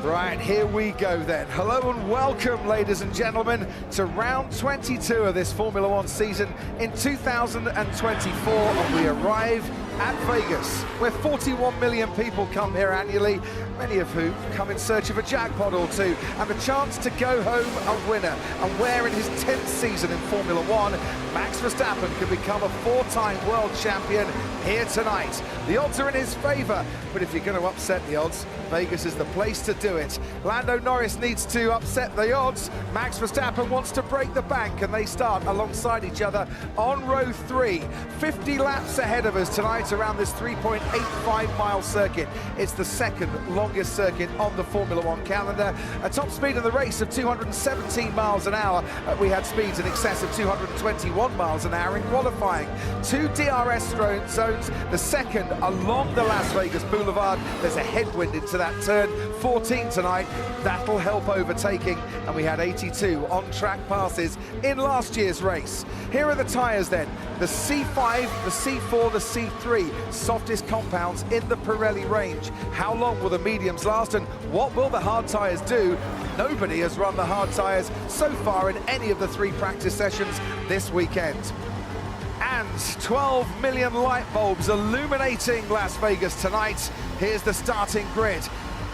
Right, here we go then. Hello and welcome, ladies and gentlemen, to round 22 of this Formula One season in 2024. And we arrive at Vegas, where 41 million people come here annually, many of whom come in search of a jackpot or two, and the chance to go home a winner. And where in his 10th season in Formula One, Max Verstappen could become a 4-time world champion here tonight. The odds are in his favour, but if you're going to upset the odds, Vegas is the place to do it. Lando Norris needs to upset the odds. Max Verstappen wants to break the bank, and they start alongside each other on row 3. 50 laps ahead of us tonight around this 3.85-mile circuit. It's the second longest circuit on the Formula One calendar. A top speed in the race of 217 miles an hour. We had speeds in excess of 221 miles an hour in qualifying. 2 DRS zones, the second along the Las Vegas Boulevard. There's a headwind into that turn 14 tonight. That'll help overtaking, and we had 82 on-track passes in last year's race. Here are the tyres then. The C5, the C4, the C3, softest compounds in the Pirelli range. How long will the mediums last, and what will the hard tyres do? Nobody has run the hard tyres so far in any of the 3 practice sessions this weekend. And 12 million light bulbs illuminating Las Vegas tonight. Here's the starting grid.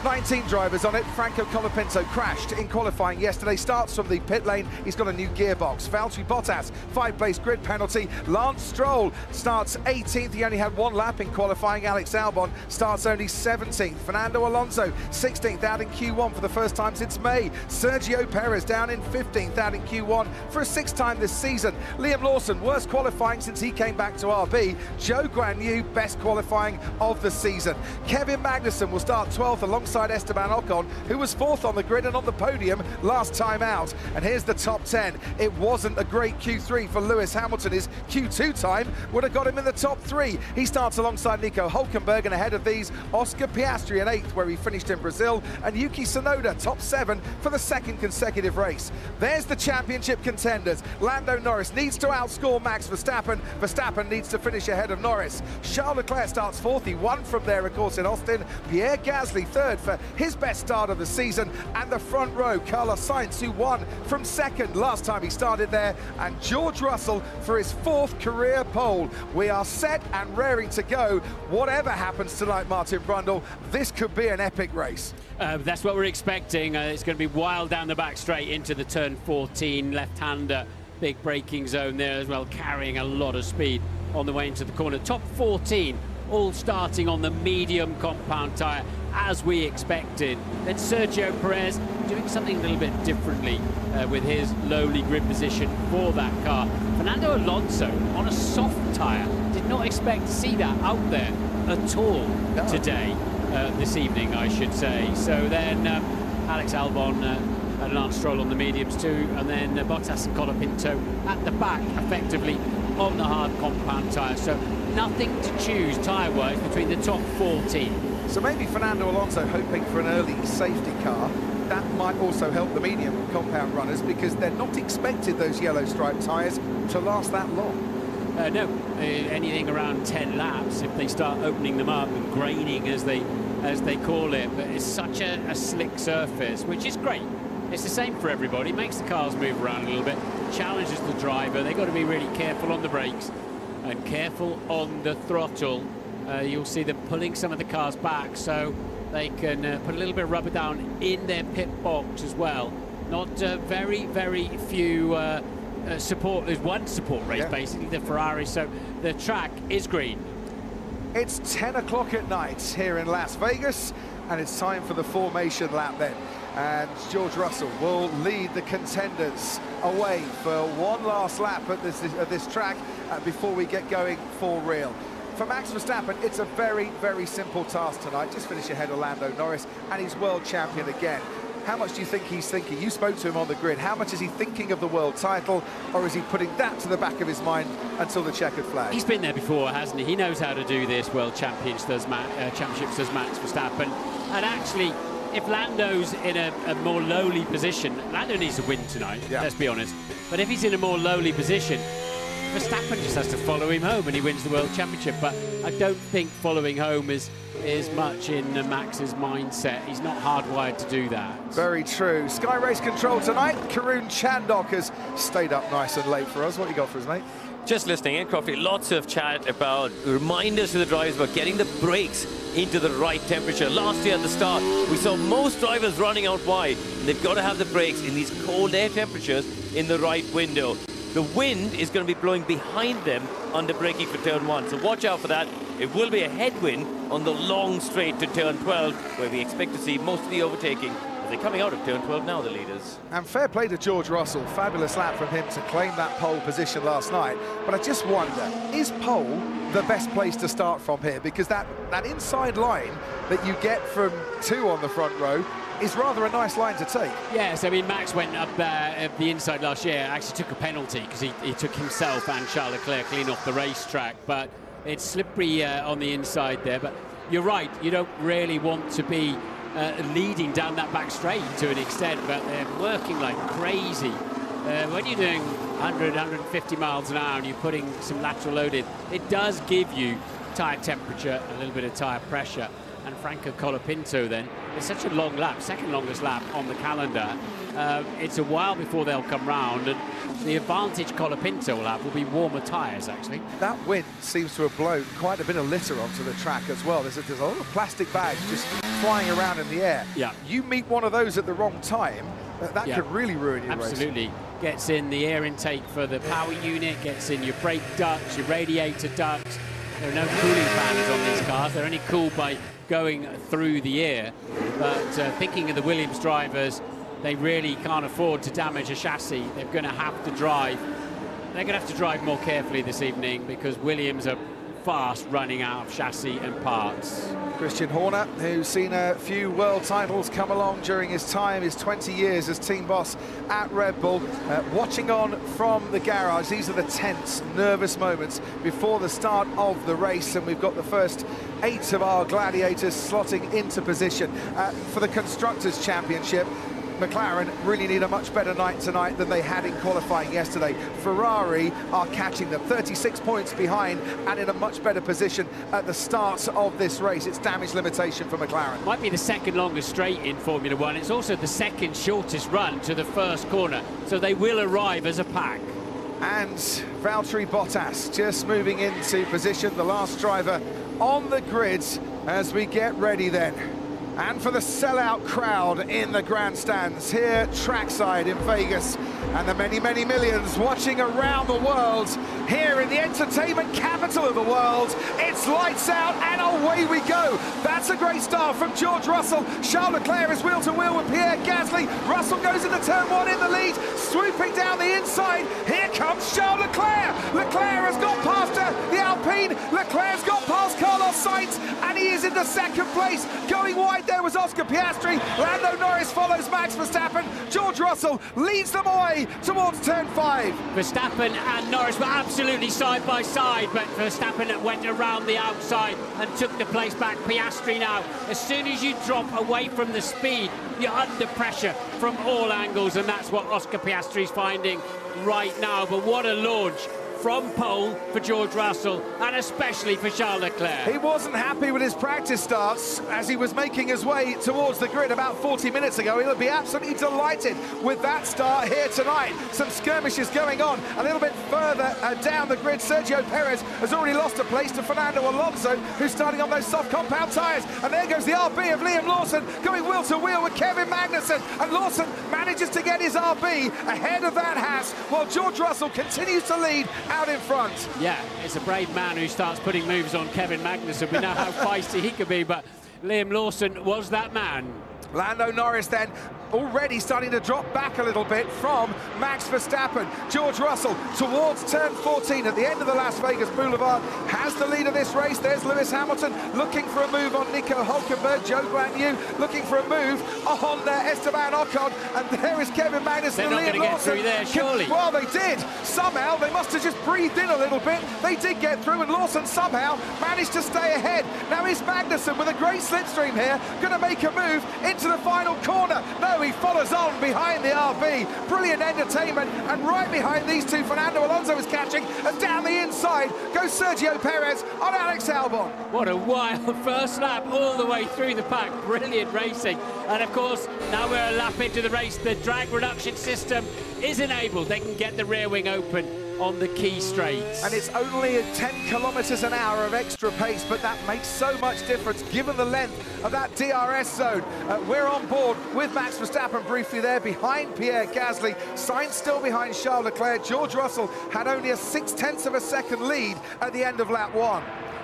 19 drivers on it. Franco Colapinto crashed in qualifying yesterday. Starts from the pit lane. He's got a new gearbox. Valtteri Bottas, 5-place grid penalty. Lance Stroll starts 18th. He only had 1 lap in qualifying. Alex Albon starts only 17th. Fernando Alonso, 16th, out in Q1 for the first time since May. Sergio Perez down in 15th, out in Q1 for a 6th time this season. Liam Lawson, worst qualifying since he came back to RB. Zhou Guanyu, best qualifying of the season. Kevin Magnussen will start 12th alongside Esteban Ocon, who was 4th on the grid and on the podium last time out. And here's the top 10. It wasn't a great Q3 for Lewis Hamilton. His Q2 time would have got him in the top 3. He starts alongside Nico Hülkenberg, and ahead of these, Oscar Piastri in 8th, where he finished in Brazil, and Yuki Tsunoda, top 7 for the 2nd consecutive race. There's the championship contenders. Lando Norris needs to outscore Max Verstappen. Verstappen needs to finish ahead of Norris. Charles Leclerc starts 4th. He won from there, of course, in Austin. Pierre Gasly 3rd for his best start of the season, and the front row, Carlos Sainz, who won from 2nd last time he started there, and George Russell for his 4th career pole. We are set and raring to go. Whatever happens tonight, Martin Brundle, this could be an epic race. That's what we're expecting. It's going to be wild down the back straight into the turn 14, left-hander, big braking zone there as well, carrying a lot of speed on the way into the corner. Top 14 all starting on the medium compound tyre, as we expected. Then Sergio Perez doing something a little bit differently with his lowly grid position for that car. Fernando Alonso on a soft tyre. Did not expect to see that out there at all today, this evening, I should say. So then Alex Albon and Lance Stroll on the mediums too, and then Bottas and Colapinto at the back, effectively on the hard compound tyre. So nothing to choose tyre-wise between the top 14. So maybe Fernando Alonso hoping for an early safety car. That might also help the medium compound runners, because they're not expected, those yellow striped tyres, to last that long. No, anything around 10 laps if they start opening them up and graining, as they call it. But it's such a slick surface, which is great. It's the same for everybody. It makes the cars move around a little bit, challenges the driver. They've got to be really careful on the brakes and careful on the throttle. You'll see them pulling some of the cars back so they can put a little bit of rubber down in their pit box as well. Not very, very few support. There's one support race, basically, the Ferrari, so the track is green. It's 10 o'clock at night here in Las Vegas, and it's time for the formation lap then. And George Russell will lead the contenders away for one last lap at this track before we get going for real. For Max Verstappen, it's a very, very simple task tonight. Just finish ahead of Lando Norris, and he's world champion again. How much do you think he's thinking? You spoke to him on the grid. How much is he thinking of the world title, or is he putting that to the back of his mind until the checkered flag? He's been there before, hasn't he? He knows how to do this. World championships does Max Verstappen. And actually, if Lando's in a more lowly position, Lando needs to win tonight, let's be honest. But if he's in a more lowly position, Verstappen just has to follow him home and he wins the World Championship. But I don't think following home is much in Max's mindset. He's not hardwired to do that. Very true. Sky Race Control tonight. Karun Chandok has stayed up nice and late for us. What you got for us, mate? Just listening in, Crofty, lots of chat about reminders to the drivers about getting the brakes into the right temperature. Last year at the start, we saw most drivers running out wide. They've got to have the brakes in these cold air temperatures in the right window. The wind is going to be blowing behind them under braking for turn 1, so watch out for that. It will be a headwind on the long straight to turn 12, where we expect to see most of the overtaking. They're coming out of turn 12 now, the leaders. And fair play to George Russell. Fabulous lap from him to claim that pole position last night. But I just wonder, is pole the best place to start from here? Because that inside line that you get from 2 on the front row is rather a nice line to take. Yes, I mean, Max went up there at the inside last year, actually took a penalty because he took himself and Charles Leclerc clean off the racetrack. But it's slippery on the inside there. But you're right, you don't really want to be leading down that back straight to an extent, but they're working like crazy. When you're doing 100, 150 miles an hour and you're putting some lateral load in, it does give you tyre temperature, a little bit of tyre pressure. And Franco Colapinto then, it's such a long lap, second longest lap on the calendar. It's a while before they'll come round, and the advantage Colapinto will have will be warmer tyres, actually. That wind seems to have blown quite a bit of litter onto the track as well. There's a lot of plastic bags just flying around in the air. Yeah. You meet one of those at the wrong time, that could really ruin your race. Absolutely. Gets in the air intake for the power unit, gets in your brake ducts, your radiator ducts. There are no cooling fans on these cars. They're only cooled by going through the air. But thinking of the Williams drivers, they really can't afford to damage a chassis. They're going to have to drive. They're going to have to drive more carefully this evening because Williams are fast running out of chassis and parts. Christian Horner, who's seen a few world titles come along during his time, his 20 years as team boss at Red Bull, watching on from the garage. These are the tense, nervous moments before the start of the race, and we've got the first 8 of our gladiators slotting into position. For the Constructors' Championship, McLaren really need a much better night tonight than they had in qualifying yesterday. Ferrari are catching them, 36 points behind and in a much better position at the start of this race. It's damage limitation for McLaren. Might be the second longest straight in Formula One. It's also the second shortest run to the first corner, so they will arrive as a pack. And Valtteri Bottas just moving into position, the last driver on the grid as we get ready then. And for the sellout crowd in the grandstands here trackside in Vegas, and the many, many millions watching around the world here in the entertainment capital of the world, it's lights out and away we go. That's a great start from George Russell. Charles Leclerc is wheel to wheel with Pierre Gasly. Russell goes into turn 1 in the lead, swooping down the inside. Here comes Charles Leclerc. Leclerc has got past the Alpine. Leclerc's got past Carlos Sainz, and he is in the second place. Going wide there was Oscar Piastri. Lando Norris follows Max Verstappen. George Russell leads them away towards turn 5. Verstappen and Norris were absolutely side by side, but Verstappen went around the outside and took the place back. Piastri now, as soon as you drop away from the speed, you're under pressure from all angles, and that's what Oscar Piastri's finding right now. But what a launch from pole for George Russell, and especially for Charles Leclerc. He wasn't happy with his practice starts as he was making his way towards the grid about 40 minutes ago. He'll be absolutely delighted with that start here tonight. Some skirmishes going on a little bit further down the grid. Sergio Perez has already lost a place to Fernando Alonso, who's starting on those soft compound tyres. And there goes the RB of Liam Lawson, going wheel to wheel with Kevin Magnussen. And Lawson manages to get his RB ahead of that Haas, while George Russell continues to lead out in front. Yeah, it's a brave man who starts putting moves on Kevin Magnussen. We know how feisty he could be, but Liam Lawson was that man. Lando Norris then already starting to drop back a little bit from Max Verstappen. George Russell towards turn 14 at the end of the Las Vegas Boulevard has the lead of this race. There's Lewis Hamilton looking for a move on Nico Hülkenberg. Joe Guan Yu looking for a move on Esteban Ocon, and there is Kevin Magnussen. They're not going to get through there, surely. Well, they did. Somehow they must have just breathed in a little bit. They did get through, and Lawson somehow managed to stay ahead. Now is Magnussen with a great slipstream here going to make a move into the final corner? No, he follows on behind the RB. Brilliant entertainment, and right behind these two, Fernando Alonso is catching, and down the inside goes Sergio Perez on Alex Albon. What a wild first lap all the way through the pack. Brilliant racing. And of course, now we're a lap into the race. The drag reduction system is enabled. They can get the rear wing open on the key straights. And it's only 10 kilometres an hour of extra pace, but that makes so much difference given the length of that DRS zone. We're on board with Max Verstappen briefly there behind Pierre Gasly. Sainz still behind Charles Leclerc. George Russell had only a 0.6 of a second lead at the end of lap 1.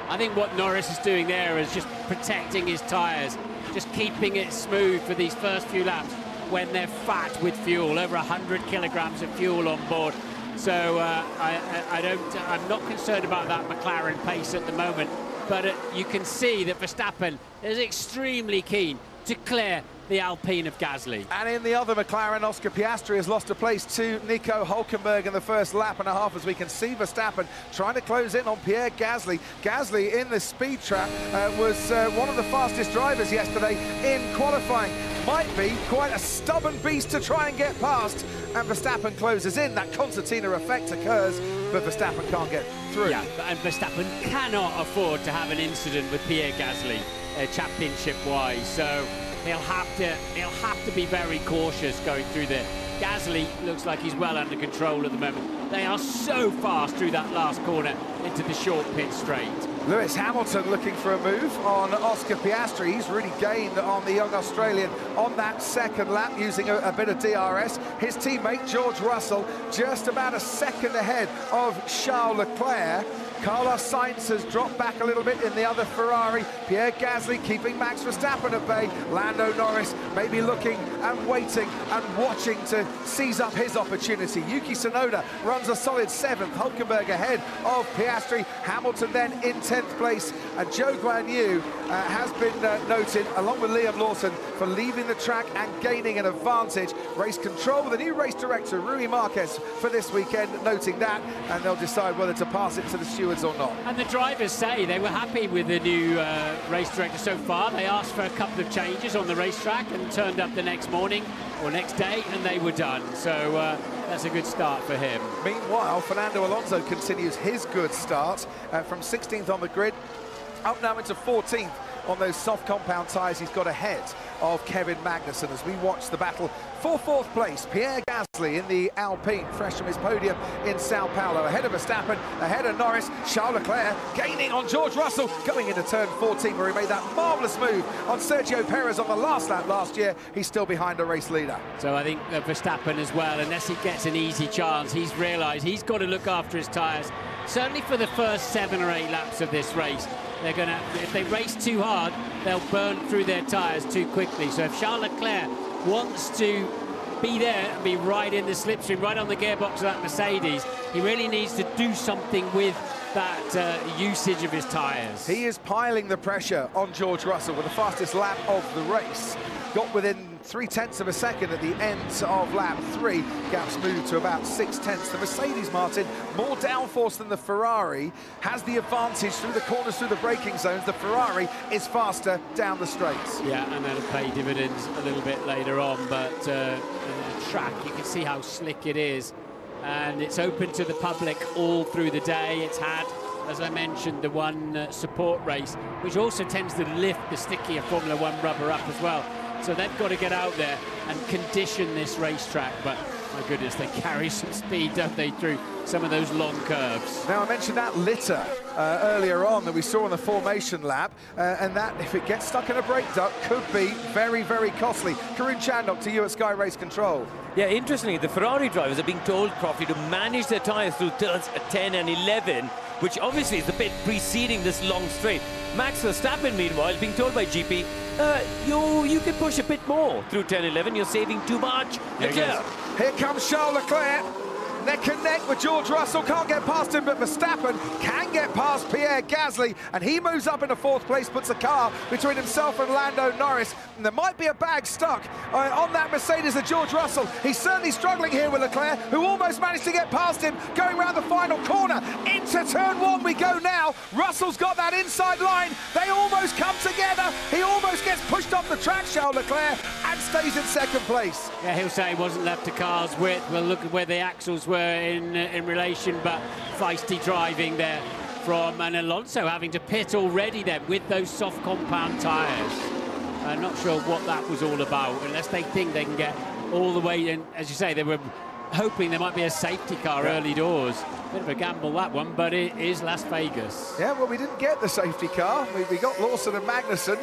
I think what Norris is doing there is just protecting his tyres, just keeping it smooth for these first few laps when they're fat with fuel, over 100 kilograms of fuel on board. So I'm not concerned about that McLaren pace at the moment, but you can see that Verstappen is extremely keen to clear the Alpine of Gasly. And in the other McLaren, Oscar Piastri has lost a place to Nico Hülkenberg in the first lap and a half, as we can see Verstappen trying to close in on Pierre Gasly. Gasly in the speed trap was one of the fastest drivers yesterday in qualifying. Might be quite a stubborn beast to try and get past, and Verstappen closes in. That concertina effect occurs, but Verstappen can't get through. Yeah, and Verstappen cannot afford to have an incident with Pierre Gasly, championship-wise. So he'll have to be very cautious going through there. Gasly looks like he's well under control at the moment. They are so fast through that last corner into the short pit straight. Lewis Hamilton looking for a move on Oscar Piastri. He's really gained on the young Australian on that second lap using a bit of DRS. His teammate George Russell just about a second ahead of Charles Leclerc. Carlos Sainz has dropped back a little bit in the other Ferrari. Pierre Gasly keeping Max Verstappen at bay. Lando Norris maybe looking and waiting and watching to seize up his opportunity. Yuki Tsunoda runs a solid 7th. Hülkenberg ahead of Piastri. Hamilton then in 10th place. And Zhou Guanyu has been noted, along with Liam Lawson, for leaving the track and gaining an advantage. Race control, the new race director, Rui Marquez, for this weekend, noting that, and they'll decide whether to pass it to the stewards or not. And the drivers say they were happy with the new race director so far. They asked for a couple of changes on the racetrack and turned up the next morning or next day, and they were done. So that's a good start for him. Meanwhile, Fernando Alonso continues his good start from 16th on the grid, up now into 14th on those soft compound tyres. He's got ahead of Kevin Magnussen as we watch the battle for 4th place. Pierre Gasly in the Alpine, fresh from his podium in Sao Paulo, ahead of Verstappen, ahead of Norris. Charles Leclerc gaining on George Russell, going into turn 14 where he made that marvellous move on Sergio Perez on the last lap last year. He's still behind a race leader. So I think Verstappen as well, unless he gets an easy chance, he's realised he's got to look after his tyres. Certainly for the first 7 or 8 laps of this race. They're going to, if they race too hard, they'll burn through their tyres too quickly. So if Charles Leclerc wants to be there and be right in the slipstream, right on the gearbox of that Mercedes, he really needs to do something with that usage of his tyres. He is piling the pressure on George Russell with the fastest lap of the race. Got within 0.3 of a second at the end of lap 3. Gaps moved to about 0.6. The Mercedes, Martin, more downforce than the Ferrari, has the advantage through the corners, through the braking zones. The Ferrari is faster down the straights. Yeah, and that'll pay dividends a little bit later on, but the track, you can see how slick it is, and it's open to the public all through the day. It's had, as I mentioned, the one support race, which also tends to lift the stickier Formula 1 rubber up as well. So they've got to get out there and condition this racetrack. But my goodness, they carry some speed, don't they, through some of those long curves. Now, I mentioned that litter earlier on that we saw on the formation lap, and that, if it gets stuck in a brake duct, could be very, very costly. Karun Chandok to you at Sky Race Control. Yeah, interestingly, the Ferrari drivers are being told, Crofty, to manage their tyres through turns 10 and 11, which obviously is the bit preceding this long straight. Max Verstappen, meanwhile, being told by GP, you can push a bit more through 10 and 11, you're saving too much. Here comes Charles Leclerc. Neck and neck with George Russell, can't get past him, but Verstappen can get past Pierre Gasly, and he moves up into 4th place, puts a car between himself and Lando Norris, and there might be a bag stuck on that Mercedes of George Russell. He's certainly struggling here with Leclerc, who almost managed to get past him, going around the final corner. Into turn 1 we go now. Russell's got that inside line. They almost come together. He almost gets pushed off the track, Charles Leclerc, and stays in 2nd place. Yeah, he'll say he wasn't left a car's width. We'll look at where the axles were in relation, but feisty driving there from Alonso, having to pit already then with those soft compound tyres. I'm not sure what that was all about, unless they think they can get all the way in. As you say, they were hoping there might be a safety car early doors. Bit of a gamble, that one, but it is Las Vegas. Yeah, well, we didn't get the safety car. We got Lawson and Magnussen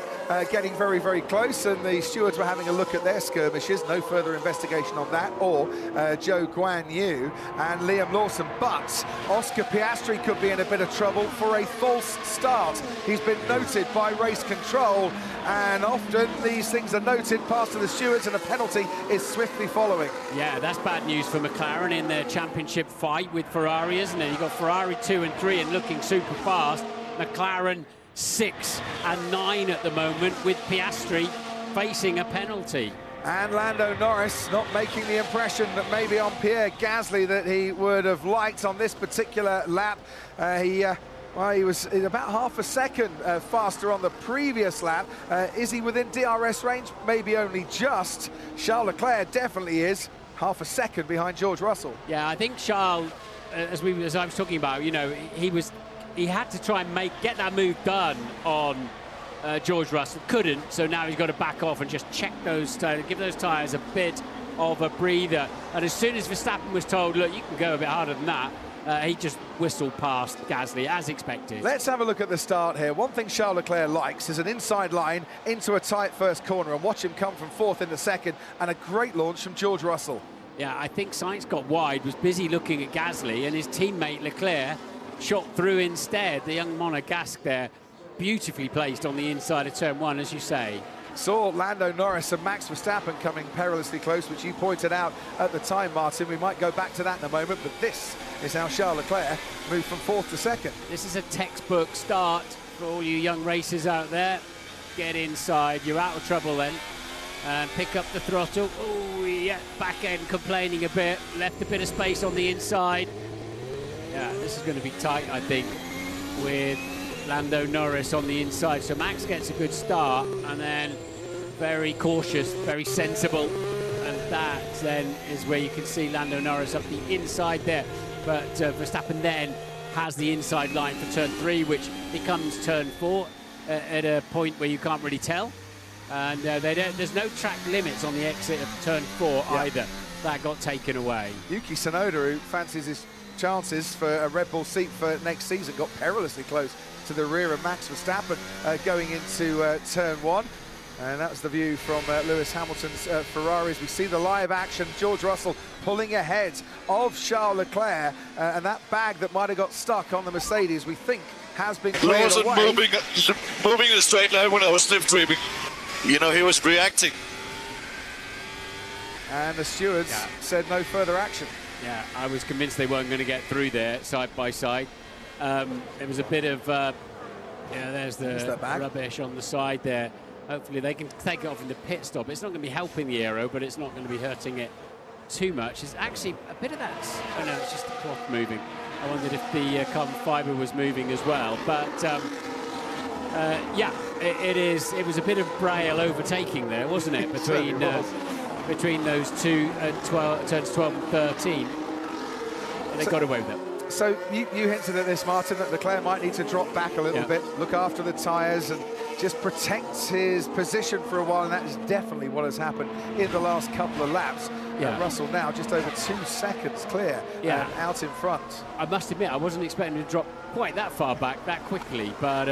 getting very, very close, and the stewards were having a look at their skirmishes. No further investigation on that, or Zhou Guan Yu and Liam Lawson. But Oscar Piastri could be in a bit of trouble for a false start. He's been noted by race control, and often these things are noted, passed to the stewards, and a penalty is swiftly following. Yeah, that's bad news for McLaren in their championship fight with Ferrari, isn't it? You've got Ferrari 2 and 3 and looking super fast. McLaren 6 and 9 at the moment, with Piastri facing a penalty. And Lando Norris not making the impression that maybe on Pierre Gasly that he would have liked on this particular lap. Well, he was about half a second faster on the previous lap. Is he within DRS range? Maybe only just. Charles Leclerc definitely is. Half a second behind George Russell. Yeah, I think Charles, as I was talking about, you know, he had to try and get that move done on George Russell. Couldn't, so now he's got to back off and just check those tires, give those tyres a bit of a breather. And as soon as Verstappen was told, look, you can go a bit harder than that, he just whistled past Gasly, as expected. Let's have a look at the start here. One thing Charles Leclerc likes is an inside line into a tight first corner, and watch him come from fourth in the second, and a great launch from George Russell. Yeah, I think Sainz got wide, was busy looking at Gasly, and his teammate Leclerc shot through instead. The young Monegasque there, beautifully placed on the inside of turn 1, as you say. Saw Lando Norris and Max Verstappen coming perilously close, which you pointed out at the time, Martin. We might go back to that in a moment, but this is how Charles Leclerc moved from fourth to second. This is a textbook start for all you young racers out there. Get inside, you're out of trouble then. And pick up the throttle. Oh, yeah, back end complaining a bit. Left a bit of space on the inside. Yeah, this is going to be tight, I think, with Lando Norris on the inside. So Max gets a good start, and then very cautious, very sensible. And that then is where you can see Lando Norris up the inside there. But Verstappen then has the inside line for turn 3, which becomes turn 4 at a point where you can't really tell. And there's no track limits on the exit of turn 4 either. That got taken away. Yuki Tsunoda, who fancies his chances for a Red Bull seat for next season, got perilously close to the rear of Max Verstappen going into turn 1. And that's the view from Lewis Hamilton's Ferraris. We see the live action, George Russell pulling ahead of Charles Leclerc, and that bag that might have got stuck on the Mercedes, we think, has been cleared away. Moving in a straight line when I was slipstreaming. You know, he was reacting. And the stewards said no further action. Yeah, I was convinced they weren't going to get through there side by side. It was a bit of, there's the rubbish on the side there. Hopefully they can take it off in the pit stop. It's not going to be helping the aero, but it's not going to be hurting it too much. It's actually a bit of that. Oh no, it's just the cloth moving. I wondered if the carbon fibre was moving as well. But yeah, it was a bit of Braille overtaking there, wasn't it? Between those two turns 12 and 13. And they got away with it. So you hinted at this, Martin, that Leclerc might need to drop back a little bit, look after the tyres and just protect his position for a while, and that is definitely what has happened in the last couple of laps. Russell now just over 2 seconds clear out in front. I must admit, I wasn't expecting him to drop quite that far back that quickly, but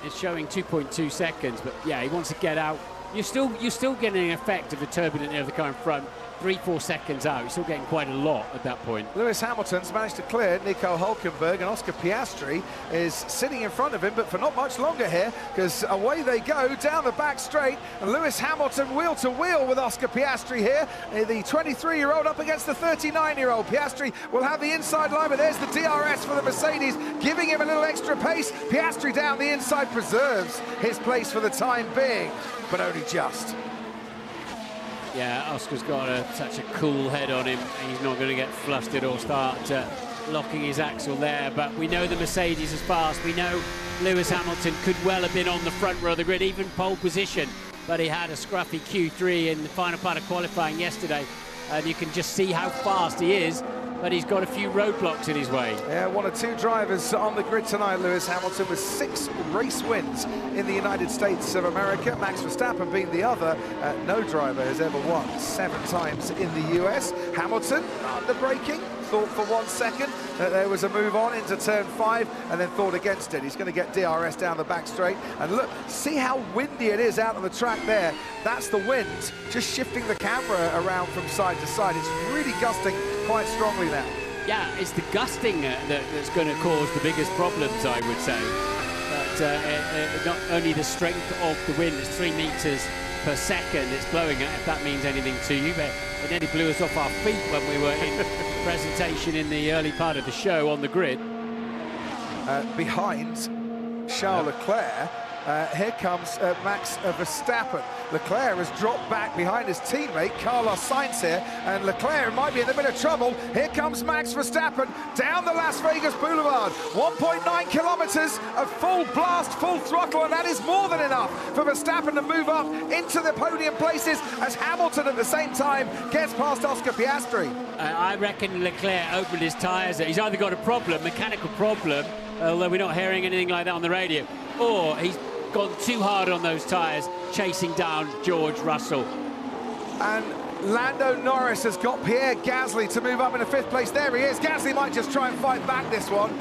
it's showing 2.2 seconds. But yeah, he wants to get out. You're still getting an effect of the turbulent air of the car in front. 3-4 seconds out, you're still getting quite a lot at that point. Lewis Hamilton's managed to clear Nico Hülkenberg, and Oscar Piastri is sitting in front of him, but for not much longer here, because away they go down the back straight, and Lewis Hamilton wheel to wheel with Oscar Piastri here. The 23-year-old up against the 39-year-old. Piastri will have the inside line, but there's the DRS for the Mercedes, giving him a little extra pace. Piastri down the inside preserves his place for the time being, but only just. Yeah, Oscar's got such a cool head on him. He's not going to get flustered or start locking his axle there. But we know the Mercedes is fast. We know Lewis Hamilton could well have been on the front row of the grid, even pole position. But he had a scruffy Q3 in the final part of qualifying yesterday. And you can just see how fast he is. but he's got a few roadblocks in his way. Yeah, one or two drivers on the grid tonight. Lewis Hamilton with 6 race wins in the United States of America. Max Verstappen being the other. No driver has ever won 7 times in the US. Hamilton under braking. Thought for 1 second that there was a move on into turn 5 and then thought against it. He's going to get DRS down the back straight. And look, see how windy it is out on the track there. That's the wind just shifting the camera around from side to side. It's really gusting quite strongly now. Yeah, it's the gusting that's going to cause the biggest problems, I would say. But not only the strength of the wind, it's 3 meters per second it's blowing at, if that means anything to you, but it nearly blew us off our feet when we were in presentation in the early part of the show on the grid. Behind Charles Leclerc, here comes Max Verstappen. Leclerc has dropped back behind his teammate Carlos Sainz here, and Leclerc might be in a bit of trouble. Here comes Max Verstappen down the Las Vegas Boulevard. 1.9 kilometers of full blast, full throttle, and that is more than enough for Verstappen to move up into the podium places as Hamilton at the same time gets past Oscar Piastri. I reckon Leclerc opened his tyres. He's either got a problem, mechanical problem, although we're not hearing anything like that on the radio, or he's gone too hard on those tyres, chasing down George Russell. And Lando Norris has got Pierre Gasly to move up into 5th place. There he is. Gasly might just try and fight back this one.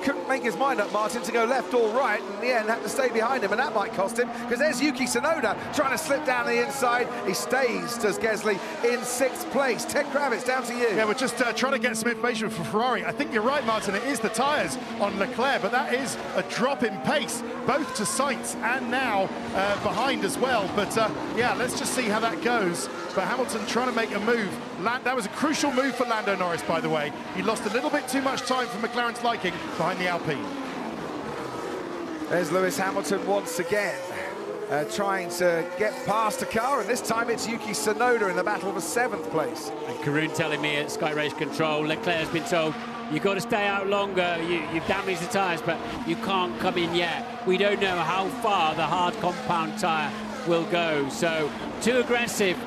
Couldn't make his mind up, Martin, to go left or right, and in the end had to stay behind him, and that might cost him, because there's Yuki Tsunoda trying to slip down the inside. He stays, does Gasly, in 6th place. Ted Kravitz, down to you. Yeah, we're just trying to get some information from Ferrari. I think you're right, Martin, it is the tyres on Leclerc, but that is a drop in pace, both to Sainz and now behind as well. But yeah, let's just see how that goes. But Hamilton trying to make a move. That was a crucial move for Lando Norris, by the way. He lost a little bit too much time for McLaren's liking behind the Alpine. There's Lewis Hamilton once again, trying to get past a car, and this time it's Yuki Tsunoda in the battle for 7th place. And Karun telling me at Sky Race Control, Leclerc has been told, you've got to stay out longer, you've damaged the tyres, but you can't come in yet. We don't know how far the hard compound tyre will go, so too aggressive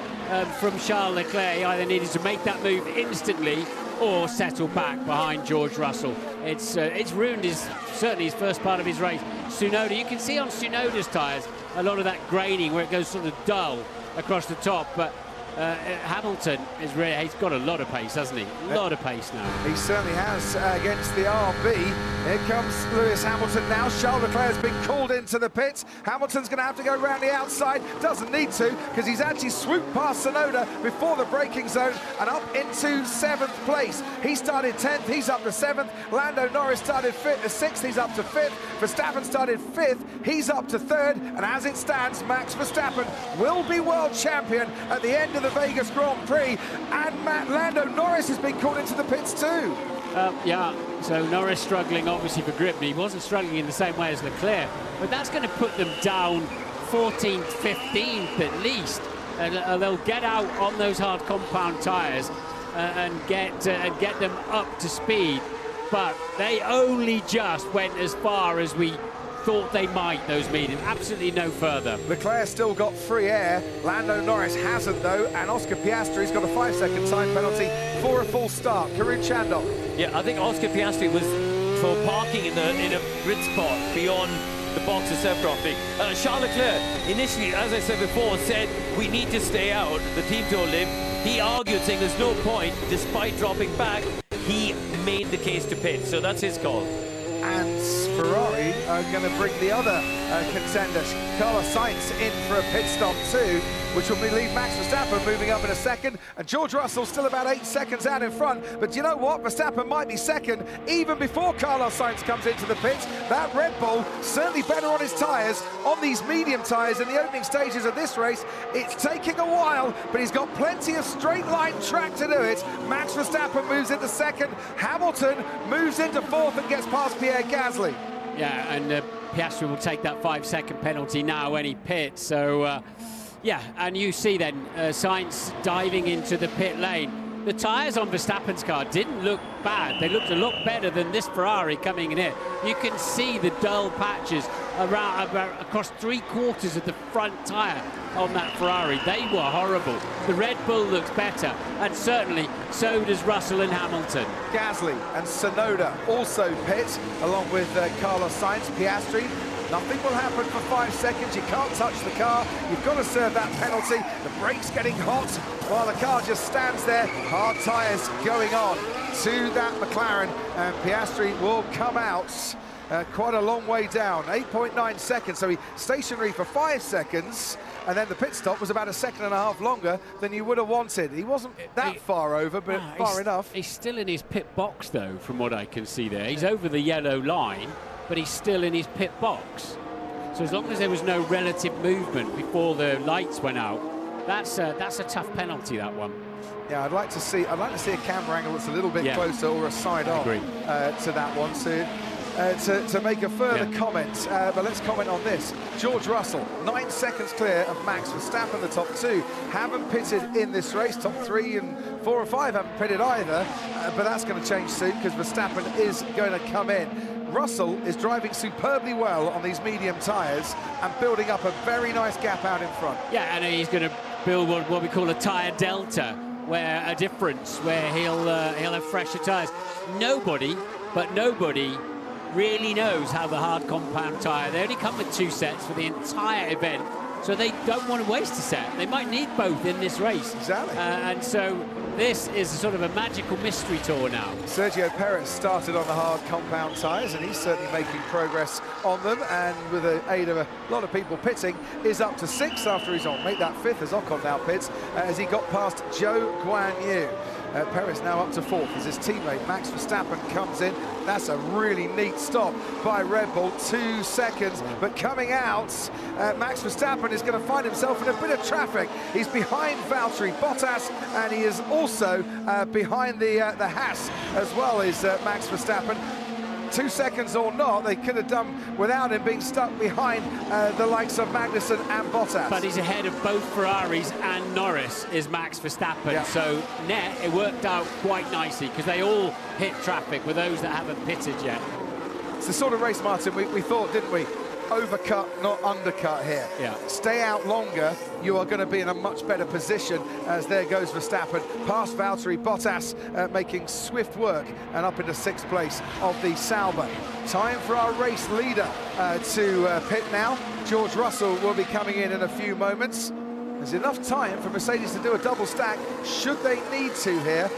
from Charles Leclerc. He either needed to make that move instantly or settle back behind George Russell. It's ruined certainly his first part of his race. Tsunoda, you can see on Tsunoda's tyres a lot of that graining where it goes sort of dull across the top, but Hamilton is really, he's got a lot of pace, hasn't he? A lot of pace now. He certainly has against the RB. Here comes Lewis Hamilton now. Charles Leclerc has been called into the pits. Hamilton's going to have to go around the outside. Doesn't need to, because he's actually swooped past Tsunoda before the braking zone and up into 7th place. He started 10th, he's up to 7th. Lando Norris started 6th, he's up to 5th. Verstappen started 5th, he's up to 3rd. And as it stands, Max Verstappen will be world champion at the end of the Vegas Grand Prix, and Lando Norris has been called into the pits too. Yeah, so Norris struggling obviously for grip, but he wasn't struggling in the same way as Leclerc, but that's going to put them down 14th, 15th at least, and they'll get out on those hard compound tyres and get them up to speed, but they only just went as far as we thought they might, those mediums, absolutely no further. Leclerc still got free air, Lando Norris hasn't though, and Oscar Piastri's got a 5-second time penalty for a full start. Karun Chandok. Yeah, I think Oscar Piastri was for parking in a grid spot beyond the box itself properly. Charles Leclerc, initially, as I said before, said we need to stay out. The team told him. He argued, saying there's no point, despite dropping back. He made the case to pit, so that's his call. And Ferrari are going to bring the other contenders, Carlos Sainz, in for a pit stop too, which will leave Max Verstappen moving up in a second, and George Russell still about 8 seconds out in front. But you know what? Verstappen might be second even before Carlos Sainz comes into the pits. That Red Bull certainly better on his tyres, on these medium tyres in the opening stages of this race. It's taking a while, but he's got plenty of straight line track to do it. Max Verstappen moves into second, Hamilton moves into 4th and gets past Pierre Gasly. Yeah, and Piastri will take that 5-second penalty now when he pits. So, yeah, and you see then Sainz diving into the pit lane. The tyres on Verstappen's car didn't look bad. They looked a lot better than this Ferrari coming in here. You can see the dull patches across 3/4 of the front tyre on that Ferrari. They were horrible. The Red Bull looks better, and certainly so does Russell and Hamilton. Gasly and Tsunoda also pit, along with Carlos Sainz, Piastri. Nothing will happen for 5 seconds. You can't touch the car. You've got to serve that penalty. The brake's getting hot while the car just stands there. Hard tyres going on to that McLaren, and Piastri will come out quite a long way down, 8.9 seconds. So he's stationary for 5 seconds, and then the pit stop was about 1.5 seconds longer than you would have wanted. He wasn't that far over, but far enough. He's still in his pit box, though, from what I can see there. He's over the yellow line, but he's still in his pit box. So as long as there was no relative movement before the lights went out, that's a tough penalty, that one. Yeah, I'd like to see a camera angle that's a little bit closer, or a side on to that one, to make a further comment. But let's comment on this. George Russell, 9 seconds clear of Max Verstappen. The top two haven't pitted in this race. Top 3 and 4 and 5 haven't pitted either, but that's going to change soon because Verstappen is going to come in. Russell is driving superbly well on these medium tyres and building up a very nice gap out in front. Yeah, and he's going to build what we call a tyre delta, where a difference, where he'll have fresher tyres. Nobody really knows how the hard compound tyre. They only come with 2 sets for the entire event, so they don't want to waste a set. They might need both in this race. Exactly. And so this is sort of a magical mystery tour now. Sergio Perez started on the hard compound tyres, and he's certainly making progress on them, and with the aid of a lot of people pitting, is up to 6 after he's on. Make that 5th as Ocon now pits, as he got past Zhou Guanyu. Perez now up to 4th as his teammate Max Verstappen comes in. That's a really neat stop by Red Bull, 2 seconds. But coming out, Max Verstappen is going to find himself in a bit of traffic. He's behind Valtteri Bottas, and he is also behind the Haas as well as Max Verstappen. 2 seconds or not, they could have done without him being stuck behind the likes of Magnussen and Bottas. But he's ahead of both Ferraris, and Norris is Max Verstappen. Yeah. So net, it worked out quite nicely because they all hit traffic with those that haven't pitted yet. It's the sort of race, Martin, we thought, didn't we? Overcut, not undercut here. Yeah. Stay out longer, you are going to be in a much better position, as there goes Verstappen past Valtteri Bottas, making swift work and up into 6th place of the Sauber. Time for our race leader to pit now. George Russell will be coming in a few moments. There's enough time for Mercedes to do a double stack should they need to here.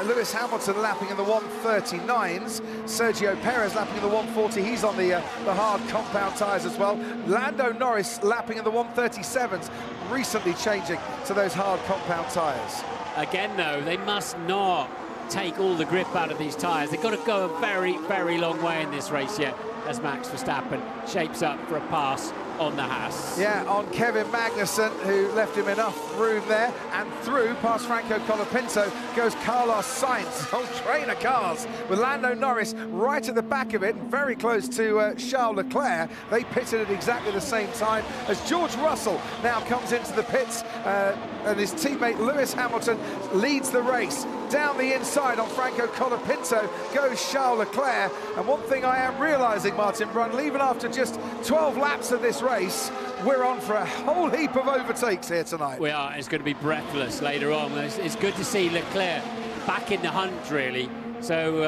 Lewis Hamilton lapping in the 139s. Sergio Perez lapping in the 140. He's on the hard compound tyres as well. Lando Norris lapping in the 137s, recently changing to those hard compound tyres. Again, though, they must not take all the grip out of these tyres. They've got to go a very, very long way in this race yet, as Max Verstappen shapes up for a pass on the Haas. Yeah, on Kevin Magnussen, who left him enough room there, and through past Franco Colapinto goes Carlos Sainz. Whole train of cars with Lando Norris right at the back of it and very close to Charles Leclerc. They pitted at exactly the same time as George Russell now comes into the pits, and his teammate Lewis Hamilton leads the race. Down the inside on Franco Colapinto goes Charles Leclerc, and one thing I am realising, Martin Brundle, even after just 12 laps of this race, we're on for a whole heap of overtakes here tonight. We are. It's going to be breathless later on. It's good to see Leclerc back in the hunt, really. So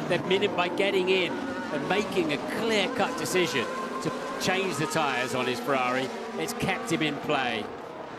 they've been in by getting in and making a clear-cut decision to change the tyres on his Ferrari. It's kept him in play.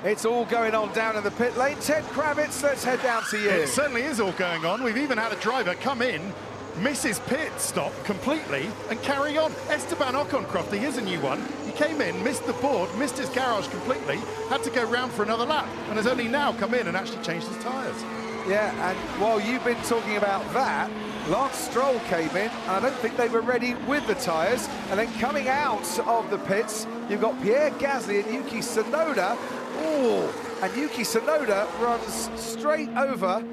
It's all going on down in the pit lane. Ted Kravitz, let's head down to you. It certainly is all going on. We've even had a driver come in, miss his pit stop completely and carry on. Esteban Ocon, Crofty, here's a new one. He came in, missed the board, missed his garage completely, had to go round for another lap, and has only now come in and actually changed his tyres. Yeah, and while you've been talking about that, Lance Stroll came in, and I don't think they were ready with the tyres. And then coming out of the pits, you've got Pierre Gasly and Yuki Tsunoda. Oh, and Yuki Tsunoda runs straight over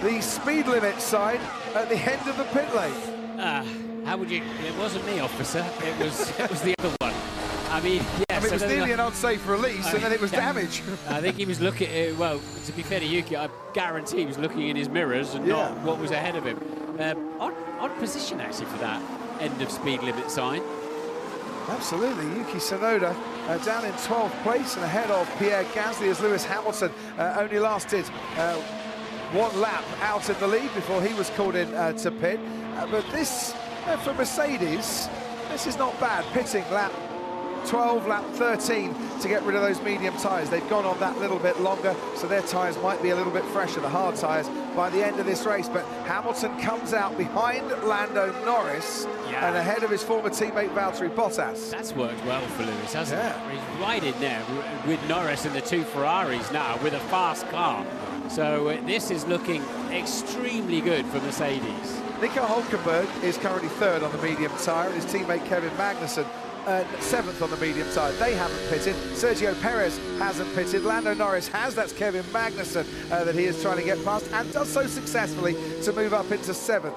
the speed limit sign at the end of the pit lane. How would you? It wasn't me, officer. It was the other one. I mean, yes. It was nearly an unsafe release, and then it was damage. I think he was looking. Well, to be fair to Yuki, I guarantee he was looking in his mirrors and not what was ahead of him. Odd position actually for that end of speed limit sign. Absolutely. Yuki Tsunoda down in 12th place and ahead of Pierre Gasly as Lewis Hamilton only lasted one lap out in the lead before he was called in to pit. But this, for Mercedes, this is not bad. Pitting lap 12, lap 13 to get rid of those medium tyres. They've gone on that little bit longer, so their tyres might be a little bit fresher, the hard tyres, by the end of this race. But Hamilton comes out behind Lando Norris and ahead of his former teammate Valtteri Bottas. That's worked well for Lewis, hasn't it? He's right in there with Norris and the two Ferraris now with a fast car. So this is looking extremely good for Mercedes. Nico Hülkenberg is currently third on the medium tyre, and his teammate Kevin Magnussen seventh on the medium tyre. They haven't pitted. Sergio Perez hasn't pitted. Lando Norris has. That's Kevin Magnussen that he is trying to get past, and does so successfully to move up into seventh.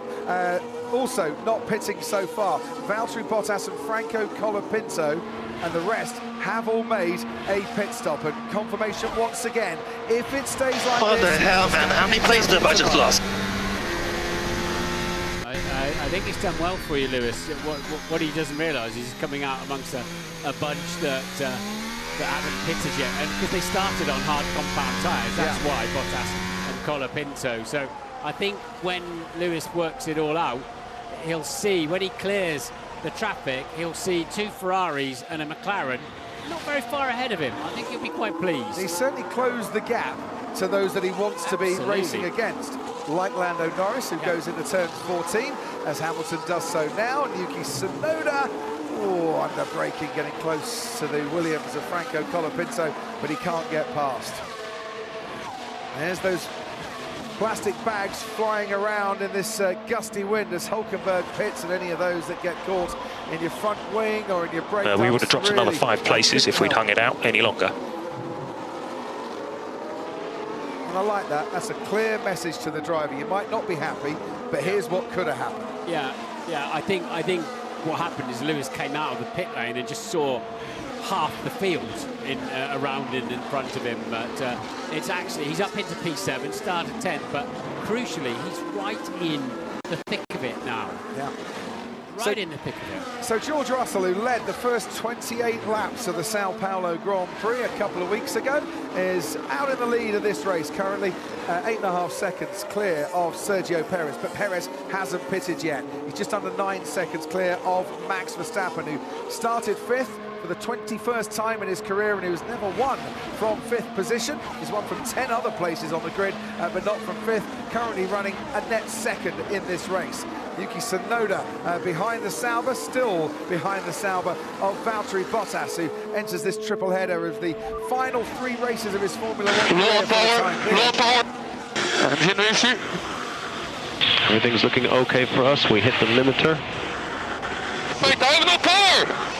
Also not pitting so far, Valtteri Bottas and Franco Colapinto, and the rest have all made a pit stop. And confirmation once again, if it stays like What this... the hell, man? How many places have I just lost? I think he's done well for you, Lewis. What he doesn't realise is he's coming out amongst a bunch that haven't pitted yet, and because they started on hard compound tyres, that's why Bottas and Colapinto. So I think when Lewis works it all out, he'll see, when he clears the traffic, he'll see two Ferraris and a McLaren not very far ahead of him. I think he'll be quite pleased. He certainly closed the gap to those that he wants to be racing against, like Lando Norris, who goes into turn 14, as Hamilton does so now, and Yuki Tsunoda, under braking, getting close to the Williams of Franco Colapinto, but he can't get past. There's those plastic bags flying around in this gusty wind as Hülkenberg pits, and any of those that get caught in your front wing or in your brake we would have dropped another 5 places if we'd hung it out any longer. And I like that. That's a clear message to the driver. You might not be happy, but here's what could have happened. Yeah. I think what happened is Lewis came out of the pit lane and just saw half the field around and in front of him. But it's actually, he's up into P7, started 10th, but crucially, he's right in the thick of it now. Yeah. Right in the thick of it. So George Russell, who led the first 28 laps of the Sao Paulo Grand Prix a couple of weeks ago, is out in the lead of this race, currently 8.5 seconds clear of Sergio Perez, but Perez hasn't pitted yet. He's just under 9 seconds clear of Max Verstappen, who started 5th for the 21st time in his career, and who's never won from 5th position. He's won from 10 other places on the grid, but not from 5th, currently running a net 2nd in this race. Yuki Tsunoda behind the Sauber, still behind the Sauber of Valtteri Bottas, who enters this triple header of the final 3 races of his Formula 1 career. Low power, engine issue. Everything's looking okay for us. We hit the limiter. Wait, I have no power!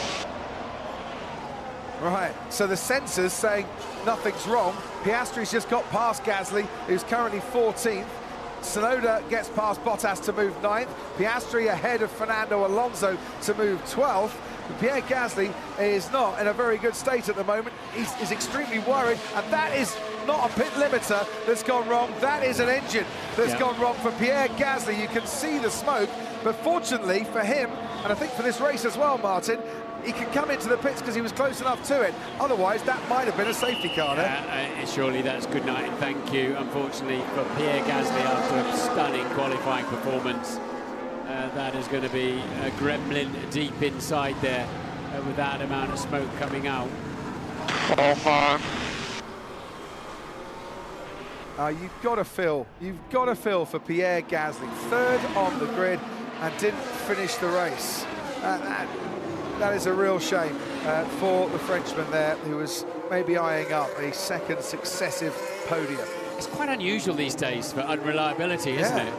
Right, so the sensors saying nothing's wrong. Piastri's just got past Gasly, who's currently 14th. Tsunoda gets past Bottas to move 9th. Piastri ahead of Fernando Alonso to move 12th. But Pierre Gasly is not in a very good state at the moment. He's extremely worried, and that is not a pit limiter that's gone wrong. That is an engine that's gone wrong for Pierre Gasly. You can see the smoke, but fortunately for him, and I think for this race as well, Martin, he can come into the pits because he was close enough to it. Otherwise, that might have been a safety car. Surely that's good night and thank you. Unfortunately for Pierre Gasly, after a stunning qualifying performance, that is going to be a gremlin deep inside there with that amount of smoke coming out. Oh man. You've got to feel for Pierre Gasly, 3rd on the grid and didn't finish the race. That is a real shame for the Frenchman there, who was maybe eyeing up a 2nd successive podium. It's quite unusual these days for unreliability, isn't it?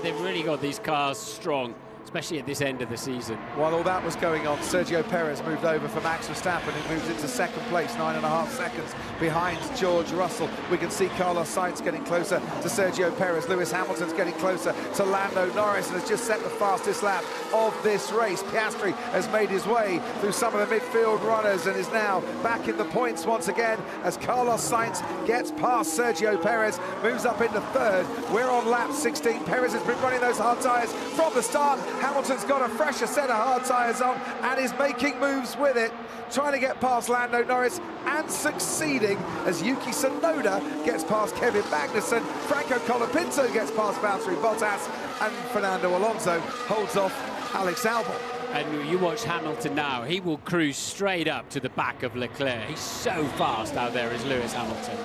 They've really got these cars strong, especially at this end of the season. While all that was going on, Sergio Perez moved over for Max Verstappen, who moves into 2nd place, 9.5 seconds behind George Russell. We can see Carlos Sainz getting closer to Sergio Perez. Lewis Hamilton's getting closer to Lando Norris and has just set the fastest lap of this race. Piastri has made his way through some of the midfield runners and is now back in the points once again as Carlos Sainz gets past Sergio Perez, moves up into 3rd. We're on lap 16. Perez has been running those hard tyres from the start, Hamilton's got a fresher set of hard tyres on and is making moves with it, trying to get past Lando Norris and succeeding as Yuki Tsunoda gets past Kevin Magnussen, Franco Colapinto gets past Valtteri Bottas, and Fernando Alonso holds off Alex Albon. And you watch Hamilton now, he will cruise straight up to the back of Leclerc. He's so fast out there as Lewis Hamilton.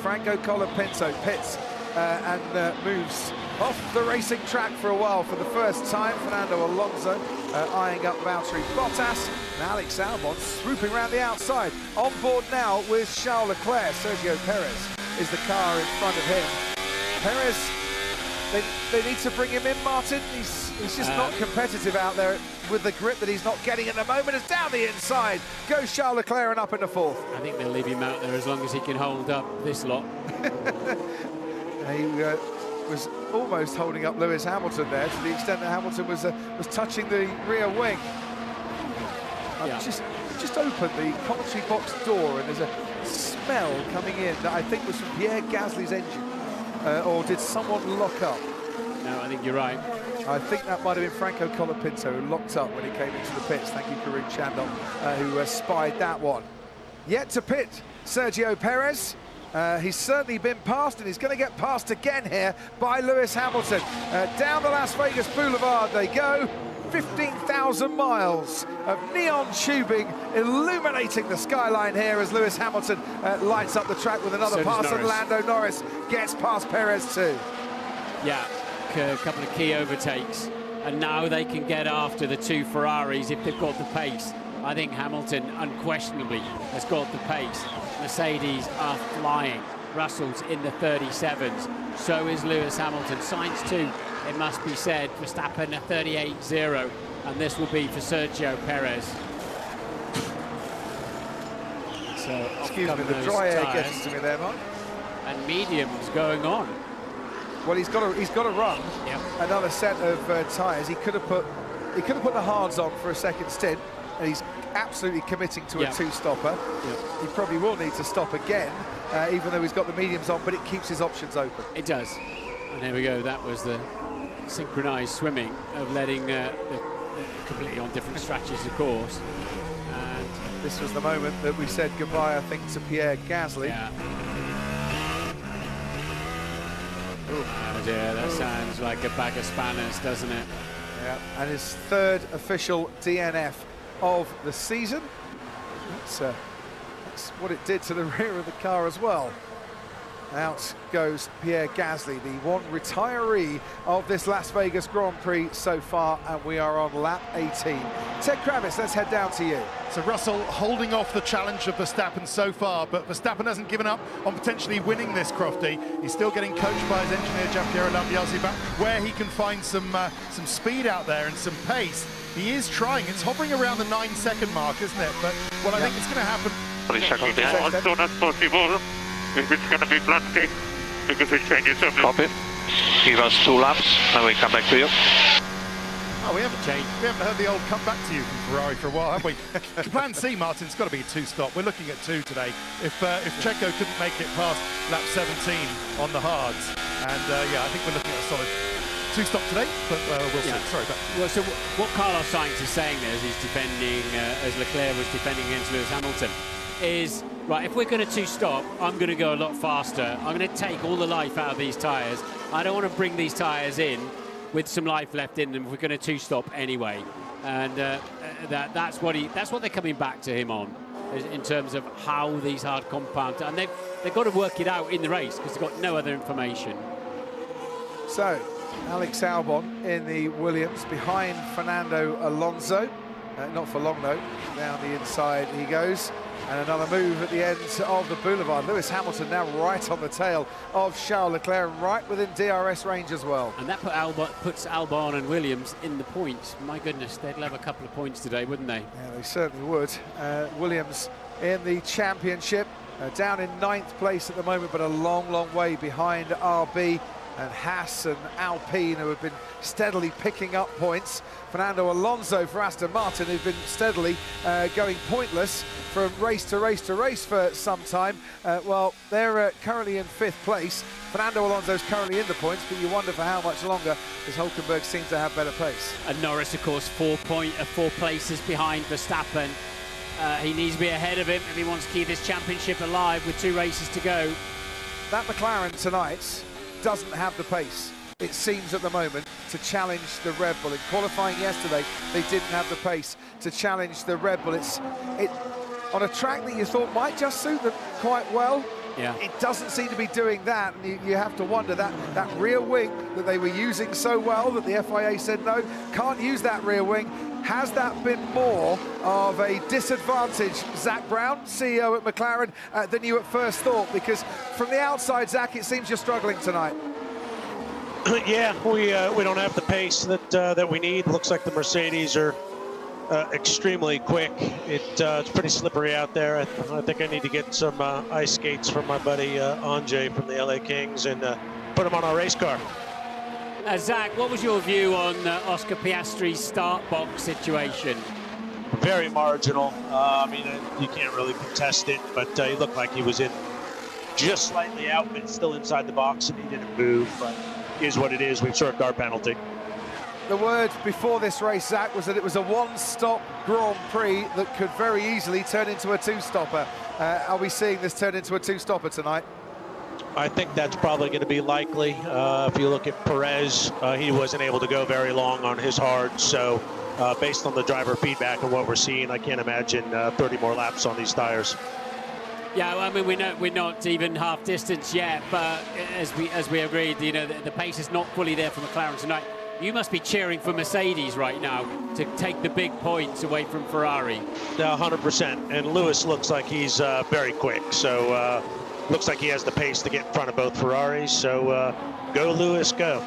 Franco Colapinto pits and moves off the racing track for a while for the first time. Fernando Alonso eyeing up Valtteri Bottas, and Alex Albon swooping around the outside. On board now with Charles Leclerc. Sergio Perez is the car in front of him. Perez, they need to bring him in, Martin. He's just not competitive out there with the grip that he's not getting at the moment. It's down the inside. Goes Charles Leclerc and up in the fourth. I think they'll leave him out there as long as he can hold up this lot. He was almost holding up Lewis Hamilton there, to the extent that Hamilton was touching the rear wing. I've just opened the commentary box door, and there's a smell coming in that I think was from Pierre Gasly's engine. Or did someone lock up? No, I think you're right. I think that might have been Franco Colapinto who locked up when he came into the pits. Thank you, Karim Chandon, who spied that one. Yet to pit, Sergio Perez. He's certainly been passed, and he's going to get passed again here by Lewis Hamilton. Down the Las Vegas Boulevard they go. 15,000 miles of neon tubing illuminating the skyline here as Lewis Hamilton lights up the track with another pass, and Lando Norris gets past Perez too. Yeah, a couple of key overtakes, and now they can get after the two Ferraris if they've got the pace. I think Hamilton unquestionably has got the pace. Mercedes are flying. Russell's in the 37s. So is Lewis Hamilton. Sainz too, it must be said. Verstappen a 38.0, and this will be for Sergio Perez. So excuse me, the dry air gets to me there, Mark. And mediums going on. Well, he's got to run another set of tyres. He could have put the hards on for a second stint, and he's absolutely committing to a two-stopper. He probably will need to stop again, even though he's got the mediums on, but it keeps his options open. It does. And there we go. That was the synchronised swimming of letting the completely on different stretches, of course. And this was the moment that we said goodbye, I think, to Pierre Gasly. Yeah. Oh dear, that sounds like a bag of spanners, doesn't it? Yeah, and his third official DNF of the season. That's what it did to the rear of the car as well. Out goes Pierre Gasly, the one retiree of this Las Vegas Grand Prix so far, and we are on lap 18. Ted Kravitz, let's head down to you. So Russell holding off the challenge of Verstappen so far, but Verstappen hasn't given up on potentially winning this, Crofty. He's still getting coached by his engineer, Giampiero Lambiase, about where he can find some speed out there and some pace. He is trying. It's hovering around the 9-second mark, isn't it? But what I think is going to happen... 3 seconds as soon as possible. If it's going to be plastic, because it changes everything. Copy. Give us 2 laps, and we come back to you. Oh, we haven't changed. We haven't heard the old come back to you from Ferrari for a while, have we? Plan C, Martin, it's got to be a 2-stop. We're looking at 2 today. If Checo couldn't make it past lap 17 on the hards, and yeah, I think we're looking at a solid 2-stop today, but we'll see. Sorry, but... Well, so what Carlos Sainz is saying there, as he's defending, as Leclerc was defending against Lewis Hamilton, is, right, if we're going to 2-stop, I'm going to go a lot faster. I'm going to take all the life out of these tyres. I don't want to bring these tyres in with some life left in them if we're going to 2-stop anyway. And that's what they're coming back to him on, in terms of how these hard compounds, and they've got to work it out in the race because they've got no other information. So Alex Albon in the Williams behind Fernando Alonso. Not for long though. Down the inside he goes. And another move at the end of the boulevard. Lewis Hamilton now right on the tail of Charles Leclerc, right within DRS range as well. And that puts Albon and Williams in the points. My goodness, they'd have a couple of points today, wouldn't they? Yeah, they certainly would. Williams in the championship, down in 9th place at the moment, but a long, long way behind RB. and Haas and Alpine, who have been steadily picking up points. Fernando Alonso for Aston Martin, who've been steadily going pointless from race to race to race for some time. Well, they're currently in 5th place. Fernando Alonso's currently in the points, but you wonder for how much longer, as Hulkenberg seems to have better pace. And Norris, of course, 4 places behind Verstappen. He needs to be ahead of him if he wants to keep this championship alive with 2 races to go. That McLaren tonight doesn't have the pace, it seems at the moment, to challenge the Red Bull. In qualifying yesterday, they didn't have the pace to challenge the Red Bull. It's on a track that you thought might just suit them quite well. Yeah. It doesn't seem to be doing that, and you have to wonder that rear wing that they were using so well, that the FIA said no, can't use that rear wing. Has that been more of a disadvantage, Zak Brown, CEO at McLaren, than you at first thought? Because from the outside, Zak, it seems you're struggling tonight. Yeah, we don't have the pace that we need. Looks like the Mercedes are extremely quick. It's pretty slippery out there. I think I need to get some ice skates from my buddy Anjay from the LA Kings and put them on our race car. Zach, what was your view on Oscar Piastri's start box situation? Very marginal. I mean, you can't really contest it, but he looked like he was in just slightly out, but still inside the box, and he didn't move. But it is what it is. We've served our penalty. The word before this race, Zach, was that it was a one-stop Grand Prix that could very easily turn into a 2-stopper. Are we seeing this turn into a 2-stopper tonight? I think that's probably going to be likely. If you look at Perez, he wasn't able to go very long on his hard, so based on the driver feedback and what we're seeing, I can't imagine 30 more laps on these tires. Yeah, well, I mean, we're not even half distance yet, but as we agreed, you know, the pace is not fully there for McLaren tonight. You must be cheering for Mercedes right now to take the big points away from Ferrari. 100%, and Lewis looks like he's very quick, so looks like he has the pace to get in front of both Ferraris, so go Lewis, go.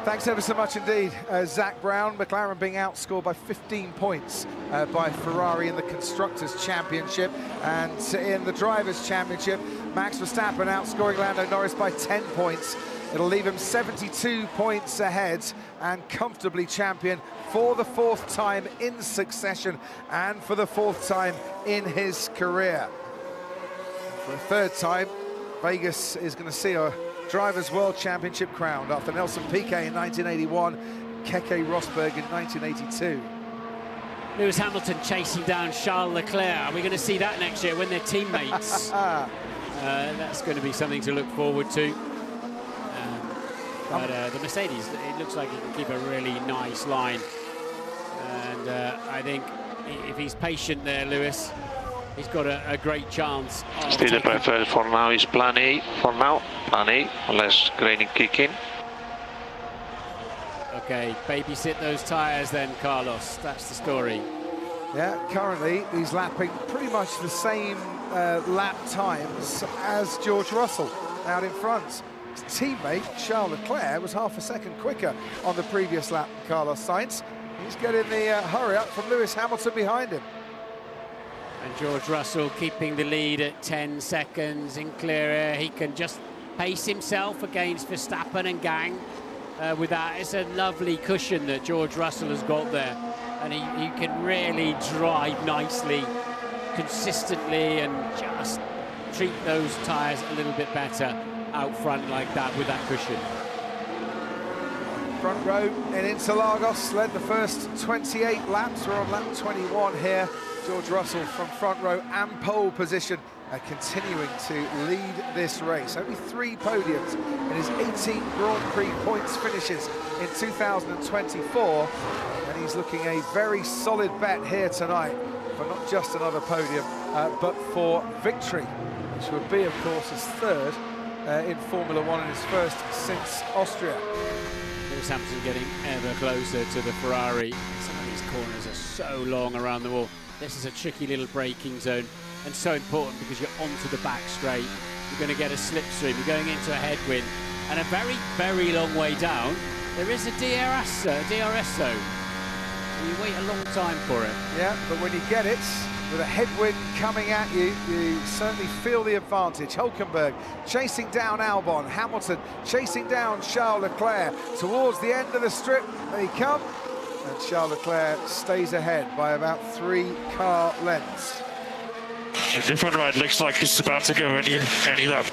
Thanks ever so much indeed, Zak Brown. McLaren being outscored by 15 points by Ferrari in the Constructors' Championship, and in the Drivers' Championship, Max Verstappen outscoring Lando Norris by 10 points. It'll leave him 72 points ahead and comfortably champion for the 4th time in succession and for the 4th time in his career. For a 3rd time, Vegas is going to see a Drivers' World Championship crowned after Nelson Piquet in 1981, Keke Rosberg in 1982. Lewis Hamilton chasing down Charles Leclerc. Are we going to see that next year when they're teammates? That's going to be something to look forward to. But the Mercedes, it looks like he can keep a really nice line. And I think if he's patient there, Lewis, he's got a great chance. Still the preferred for now is plan A, for now, plan A, unless graining kick in. Okay, babysit those tyres then, Carlos. That's the story. Yeah, currently he's lapping pretty much the same lap times as George Russell out in front. His teammate, Charles Leclerc, was half a second quicker on the previous lap than Carlos Sainz. He's getting the hurry up from Lewis Hamilton behind him. And George Russell keeping the lead at 10 seconds in clear air. He can just pace himself against Verstappen and gang with that. It's a lovely cushion that George Russell has got there. And he can really drive nicely, consistently, and just treat those tyres a little bit better out front like that with that cushion. Front row in Interlagos led the first 28 laps. We're on lap 21 here. George Russell from front row and pole position, continuing to lead this race. Only 3 podiums in his 18 Grand Prix points finishes in 2024, and he's looking a very solid bet here tonight for not just another podium, but for victory, which would be, of course, his 3rd in Formula One and his 1st since Austria. Lewis Hamilton getting ever closer to the Ferrari. Some of these corners are so long around the wall. This is a tricky little braking zone, and so important because you're onto the back straight. You're going to get a slipstream. You're going into a headwind, and a very, very long way down, there is a DRS zone. You wait a long time for it. Yeah, but when you get it, with a headwind coming at you, you certainly feel the advantage. Hülkenberg chasing down Albon, Hamilton chasing down Charles Leclerc. Towards the end of the strip they come, and Charles Leclerc stays ahead by about 3 car lengths. The different ride looks like it's about to go any lap.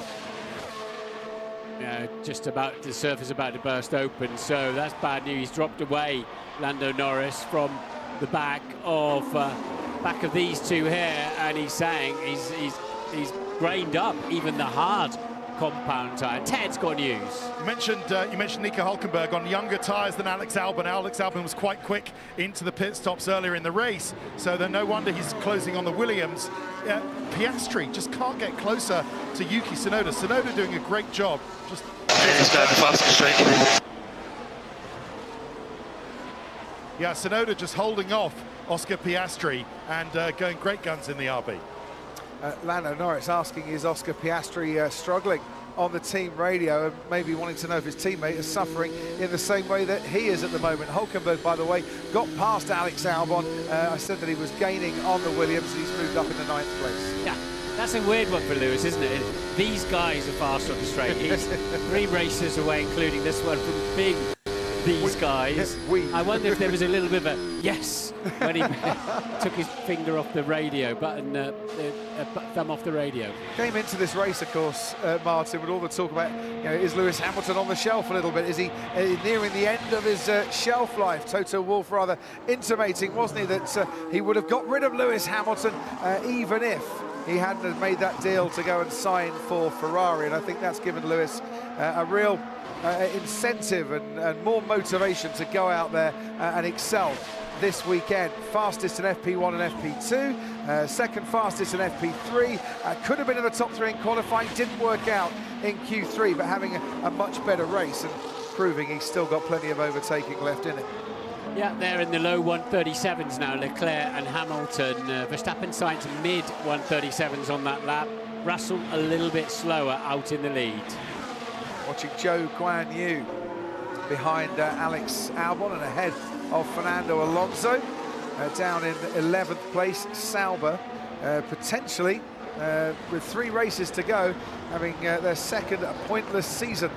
Just about, the surface about to burst open, so that's bad news. He's dropped away, Lando Norris, from the back of these two here, and he's saying he's grained up even the hard compound tyre. Ted's got news. You mentioned Nico Hülkenberg on younger tyres than Alex Albon. Alex Albon was quite quick into the pit stops earlier in the race, so then no wonder he's closing on the Williams. Piastri just can't get closer to Yuki Tsunoda. Tsunoda doing a great job. Just He's going fast and straight. yeah, Tsunoda just holding off Oscar Piastri and going great guns in the RB. Lando Norris asking, is Oscar Piastri struggling on the team radio, and maybe wanting to know if his teammate is suffering in the same way that he is at the moment. Hülkenberg, by the way, got past Alex Albon. I said that he was gaining on the Williams, and he's moved up into 9th place. Yeah, that's a weird one for Lewis, isn't it? These guys are fast on the straight. He's 3 races away, including this one, from being these guys. I wonder if there was a little bit of a yes when he took his finger off the radio button, thumb off the radio. Came into this race, of course, Martin, with all the talk about, is Lewis Hamilton on the shelf a little bit? Is he nearing the end of his shelf life? Toto Wolff rather intimating, wasn't he, that he would have got rid of Lewis Hamilton even if he hadn't made that deal to go and sign for Ferrari. And I think that's given Lewis a real incentive and more motivation to go out there and excel this weekend. Fastest in FP1 and FP2, second fastest in FP3, could have been in the top 3 in qualifying, didn't work out in Q3, but having a much better race and proving he's still got plenty of overtaking left in it. Yeah, they're in the low 137s now, Leclerc and Hamilton. Verstappen signs mid 137s on that lap. Russell a little bit slower out in the lead. Watching Zhou Guanyu behind Alex Albon and ahead of Fernando Alonso. Down in 11th place, Sauber, potentially with 3 races to go, having their second pointless season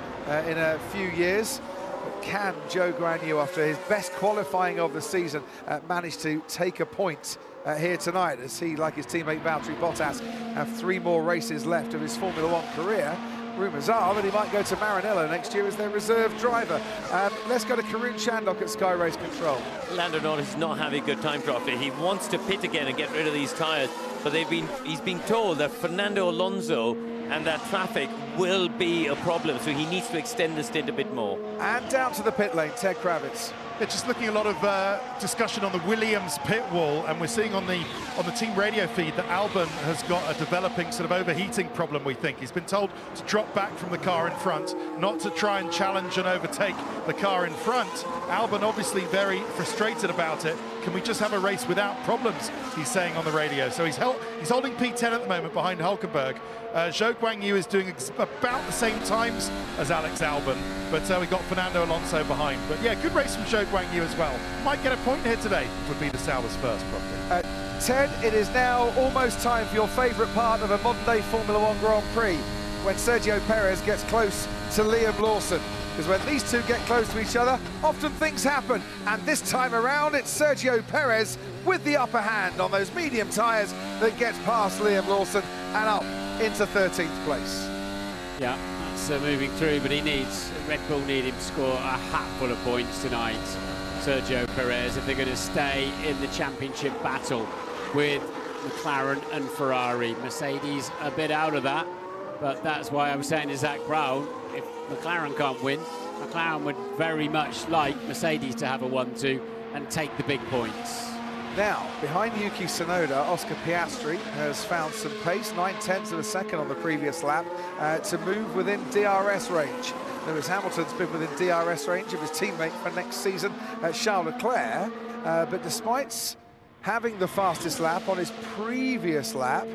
in a few years. But can Zhou Guanyu, after his best qualifying of the season, manage to take a point here tonight, as he, like his teammate Valtteri Bottas, have 3 more races left of his Formula 1 career. Rumours are that he might go to Maranello next year as their reserve driver. Let's go to Karun Chandhok at Sky Race Control. Lando Norris is not having a good time for it. He wants to pit again and get rid of these tyres, but he's been told that Fernando Alonso and that traffic will be a problem, so he needs to extend the stint a bit more. And down to the pit lane, Ted Kravitz. They're just looking at a lot of discussion on the Williams pit wall, and we're seeing on the team radio feed that Albon has got a developing sort of overheating problem, we think. He's been told to drop back from the car in front, not to try and challenge and overtake the car in front. Albon obviously very frustrated about it. Can we just have a race without problems, he's saying on the radio. So he's holding P10 at the moment behind Hülkenberg. Zhou Guanyu is doing about the same times as Alex Albon, but we got Fernando Alonso behind. But yeah, good race from Zhou Guanyu as well. Might get a point here today, would be the Sauber's first, probably. Ted, it is now almost time for your favourite part of a modern-day Formula 1 Grand Prix, when Sergio Perez gets close to Liam Lawson. Because when these two get close to each other, often things happen. And this time around, it's Sergio Perez with the upper hand on those medium tyres that gets past Liam Lawson and up into 13th place. Yeah, that's moving through, but Red Bull need him to score a hatful of points tonight, Sergio Perez, if they're going to stay in the championship battle with McLaren and Ferrari. Mercedes a bit out of that, but that's why I was saying to Zach Brown, if McLaren can't win, McLaren would very much like Mercedes to have a 1-2 and take the big points. Now, behind Yuki Tsunoda, Oscar Piastri has found some pace, 9/10 of a second on the previous lap, to move within DRS range. Lewis Hamilton's been within DRS range of his teammate for next season, Charles Leclerc, but despite having the fastest lap on his previous lap,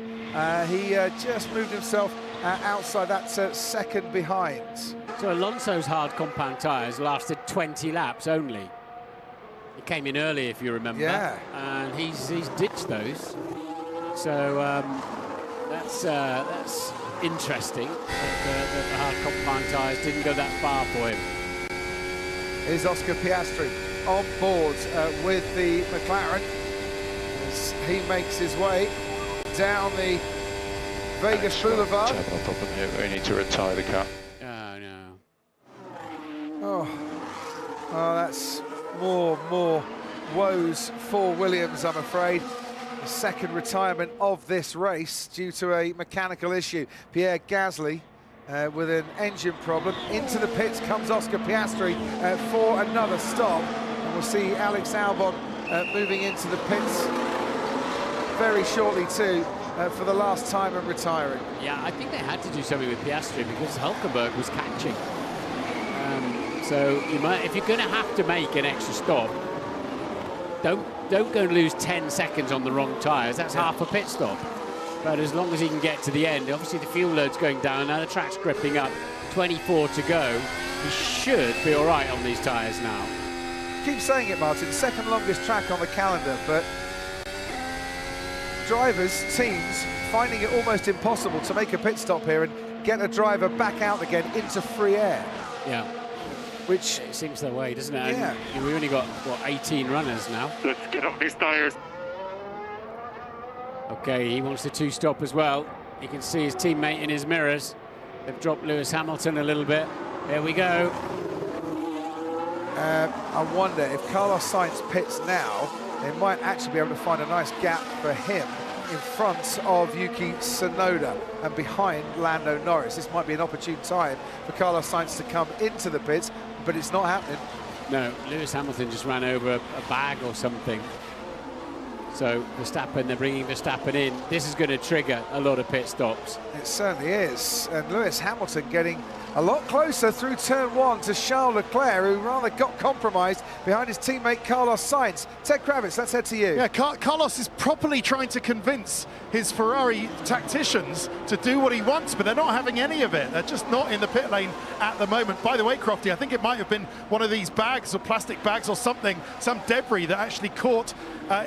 he just moved himself outside that second behind. So Alonso's hard compound tyres lasted 20 laps only. He came in early, if you remember, yeah, and he's ditched those. So that's interesting that the hard compound tyres didn't go that far for him. Is Oscar Piastri on board with the McLaren as he makes his way down the Vegas Boulevard. Terminal problem here. We need to retire the car. Oh no. Oh, that's more woes for Williams, I'm afraid. The second retirement of this race due to a mechanical issue. Pierre Gasly with an engine problem. Into the pits comes Oscar Piastri for another stop. And we'll see Alex Albon moving into the pits very shortly too for the last time and retiring. Yeah, I think they had to do something with Piastri because Hulkenberg was catching. So you might, if you're going to have to make an extra stop, don't go and lose 10 seconds on the wrong tyres. That's half a pit stop. But as long as he can get to the end, obviously the fuel load's going down, now the track's gripping up, 24 to go. He should be all right on these tyres now. Keep saying it, Martin, second longest track on the calendar, but drivers, teams, finding it almost impossible to make a pit stop here and get a driver back out again into free air. Yeah. Which it seems their way, doesn't it? Yeah. And we've only got, what, 18 runners now? Let's get off these tires. Okay, he wants the two-stop as well. You can see his teammate in his mirrors. They've dropped Lewis Hamilton a little bit. There we go. I wonder if Carlos Sainz pits now, they might actually be able to find a nice gap for him in front of Yuki Tsunoda and behind Lando Norris. This might be an opportune time for Carlos Sainz to come into the pits, but it's not happening. No, Lewis Hamilton just ran over a bag or something. So Verstappen, they're bringing Verstappen in. This is going to trigger a lot of pit stops. It certainly is. And Lewis Hamilton getting a lot closer through turn one to Charles Leclerc, who rather got compromised behind his teammate Carlos Sainz. Ted Kravitz, let's head to you. Yeah, Carlos is properly trying to convince his Ferrari tacticians to do what he wants, but they're not having any of it. They're just not in the pit lane at the moment. By the way, Crofty, I think it might have been one of these bags or plastic bags or something, some debris that actually caught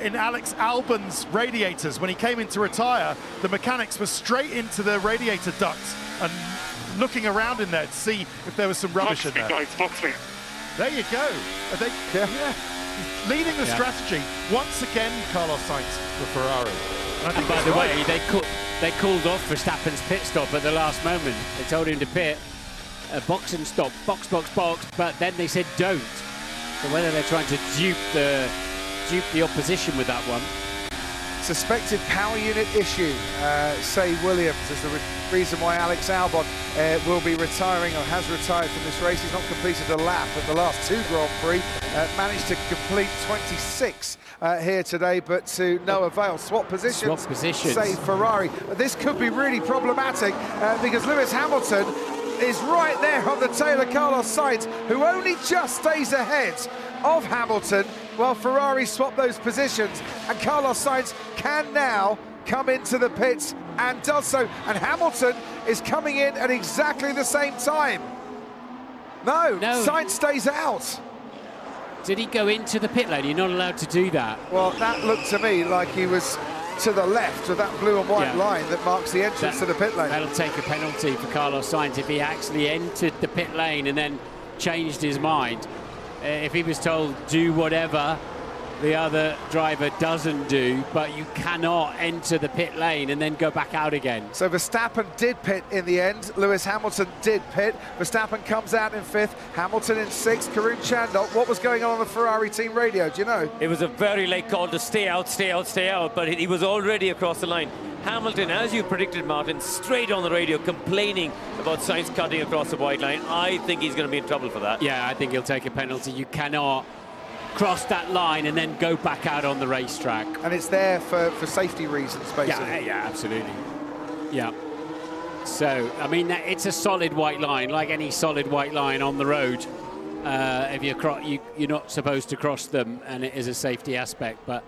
in Alex Albon's radiators. When he came in to retire, the mechanics were straight into the radiator ducts and looking around in there to see if there was some rubbish in there. Guys, box me. There you go. Yeah. Leading the strategy once again, Carlos Sainz for Ferrari. And by the way, they called off Verstappen's pit stop at the last moment. They told him to pit, box and stop, box, but then they said don't. So whether they're trying to dupe the opposition with that one. Suspected power unit issue, say Williams, is the reason why Alex Albon will be retiring or has retired from this race. He's not completed a lap at the last two Grand Prix, managed to complete 26 here today, but to no avail. Swap positions, say Ferrari. This could be really problematic because Lewis Hamilton is right there on the tail of Carlos Sainz, who only just stays ahead of Hamilton while Ferrari swap those positions, and Carlos Sainz can now come into the pits and does so, and Hamilton is coming in at exactly the same time. No, Sainz stays out. Did he go into the pit lane? You're not allowed to do that. Well, that looked to me like he was to the left of that blue and white line that marks the entrance to the pit lane. That'll take a penalty for Carlos Sainz if he actually entered the pit lane and then changed his mind. If he was told, do whatever the other driver doesn't do, but you cannot enter the pit lane and then go back out again. So Verstappen did pit in the end. Lewis Hamilton did pit. Verstappen comes out in fifth, Hamilton in sixth. Karun Chandok, what was going on the Ferrari team radio? Do you know? It was a very late call to stay out, but he was already across the line. Hamilton, as you predicted, Martin, straight on the radio complaining about Sainz cutting across the white line. I think he's going to be in trouble for that. Yeah, I think he'll take a penalty. You cannot cross that line and then go back out on the racetrack. And it's there for safety reasons, basically. Yeah, absolutely. Yeah. So, I mean, it's a solid white line, like any solid white line on the road. If you're not supposed to cross them, and it is a safety aspect, but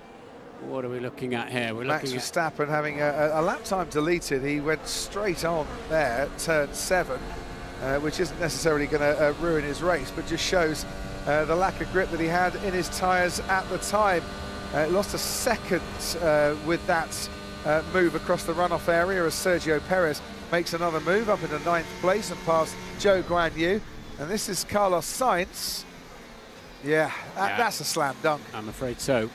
what are we looking at here? We're Max looking at Verstappen having a lap time deleted. He went straight on there, turn 7, which isn't necessarily going to ruin his race, but just shows the lack of grip that he had in his tyres at the time. Lost a second with that move across the runoff area as Sergio Perez makes another move up into 9th place and past Zhou Guanyu. And this is Carlos Sainz. Yeah, that's a slam dunk. I'm afraid so.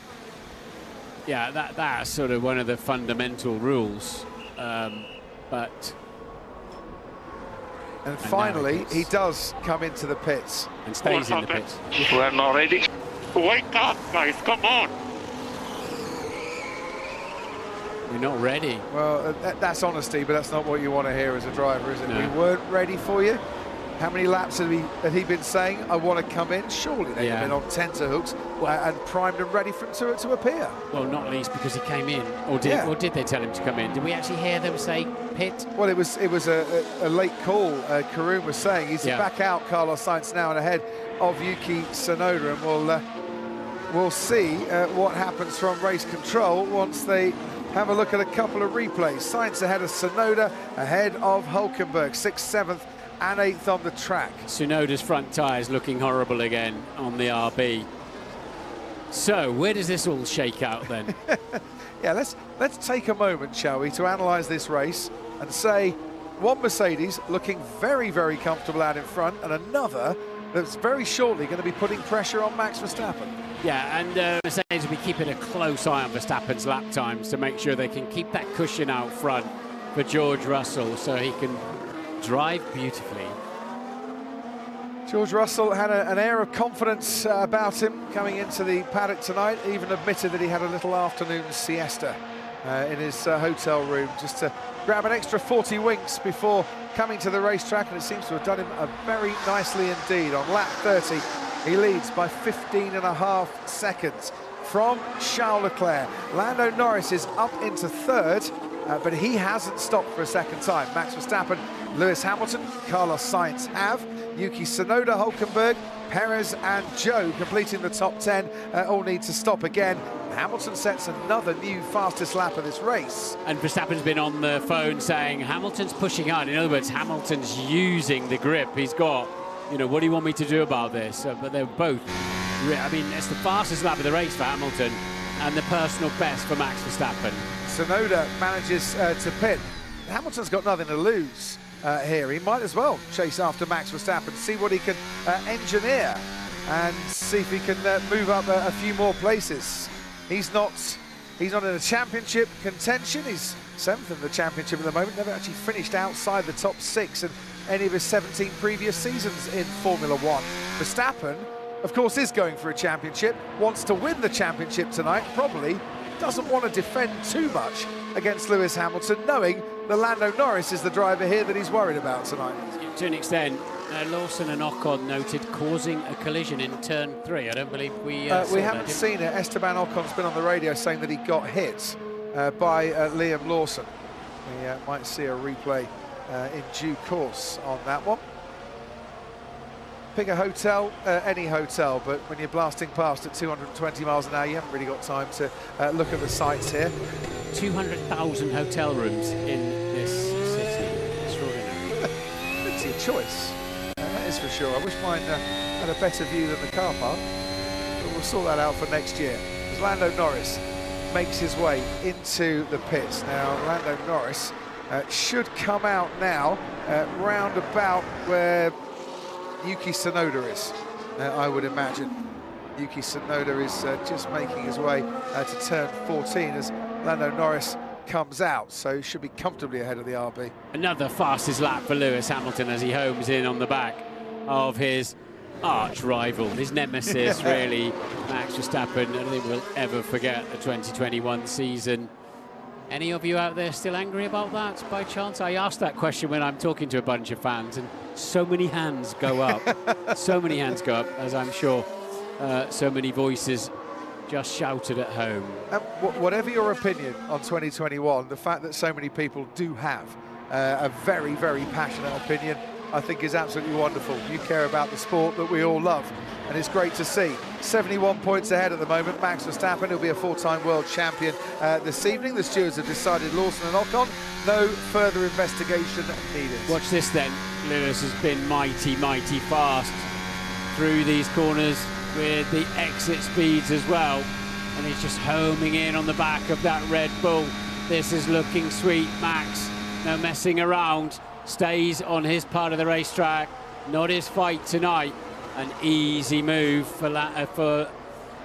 Yeah, that's sort of one of the fundamental rules. And finally, he does come into the pits. And stays in the pits. We're not ready. Wake up, guys, come on. We're not ready. Well, that's honesty, but that's not what you want to hear as a driver, is it? No. We weren't ready for you. How many laps had he been saying, I want to come in? Surely they'd have been on tenterhooks and primed and ready for him to appear. Well, not least because he came in, or did they tell him to come in? Did we actually hear them say pit? Well, it was a late call. Karun was saying he's back out, Carlos Sainz now and ahead of Yuki Tsunoda, and we'll see what happens from race control once they have a look at a couple of replays. Sainz ahead of Tsunoda, ahead of Hülkenberg, 6th, 7th and 8th on the track. Tsunoda's front tyres looking horrible again on the RB. So where does this all shake out then? Yeah, let's take a moment, shall we, to analyse this race and say one Mercedes looking very, very comfortable out in front, and another that's very shortly going to be putting pressure on Max Verstappen. Yeah, and Mercedes will be keeping a close eye on Verstappen's lap times to make sure they can keep that cushion out front for George Russell so he can drive beautifully. George Russell had an air of confidence about him coming into the paddock tonight, even admitted that he had a little afternoon siesta in his hotel room just to grab an extra 40 winks before coming to the racetrack, and it seems to have done him very nicely indeed. On lap 30, he leads by 15.5 seconds from Charles Leclerc. Lando Norris is up into 3rd, but he hasn't stopped for a second time. Max Verstappen, Lewis Hamilton, Carlos Sainz have. Yuki Tsunoda, Hülkenberg, Perez and Zhou completing the top 10 all need to stop again. Hamilton sets another new fastest lap of this race. And Verstappen's been on the phone saying Hamilton's pushing hard. In other words, Hamilton's using the grip he's got. You know, what do you want me to do about this? But they're both, I mean, it's the fastest lap of the race for Hamilton and the personal best for Max Verstappen. Tsunoda manages to pit. Hamilton's got nothing to lose here. He might as well chase after Max Verstappen, see what he can engineer and see if he can move up a few more places. He's not in a championship contention. He's 7th in the championship at the moment. Never actually finished outside the top 6 in any of his 17 previous seasons in Formula One. Verstappen, of course, is going for a championship, wants to win the championship tonight, probably doesn't want to defend too much against Lewis Hamilton, knowing that Lando Norris is the driver here that he's worried about tonight. To an extent, Lawson and Ocon noted causing a collision in turn 3. I don't believe we haven't seen it. Esteban Ocon's been on the radio saying that he got hit by Liam Lawson. We might see a replay in due course on that one. Pick a hotel, any hotel, but when you're blasting past at 220 miles an hour, you haven't really got time to look at the sights here. 200,000 hotel rooms in this city. Extraordinary. It's your choice, that is for sure. I wish mine had a better view than the car park, but we'll sort that out for next year. As Lando Norris makes his way into the pits. Now, Lando Norris should come out now round about where Yuki Tsunoda is, I would imagine. Yuki Tsunoda is just making his way to turn 14 as Lando Norris comes out, so he should be comfortably ahead of the RB. Another fastest lap for Lewis Hamilton as he homes in on the back of his arch rival, his nemesis, really, Max Verstappen. I don't think we'll ever forget the 2021 season. Any of you out there still angry about that by chance? I asked that question when I'm talking to a bunch of fans, and so many hands go up. So many hands go up, as I'm sure so many voices just shouted at home. Whatever your opinion on 2021, the fact that so many people do have a very, very passionate opinion, I think is absolutely wonderful. You care about the sport that we all love, and it's great to see. 71 points ahead at the moment, Max Verstappen. He'll be a 4-time world champion this evening. The stewards have decided Lawson and Ocon. No further investigation needed. Watch this then. Lewis has been mighty, mighty fast through these corners with the exit speeds as well. And he's just homing in on the back of that Red Bull. This is looking sweet. Max, no messing around, stays on his part of the racetrack. Not his fight tonight. An easy move for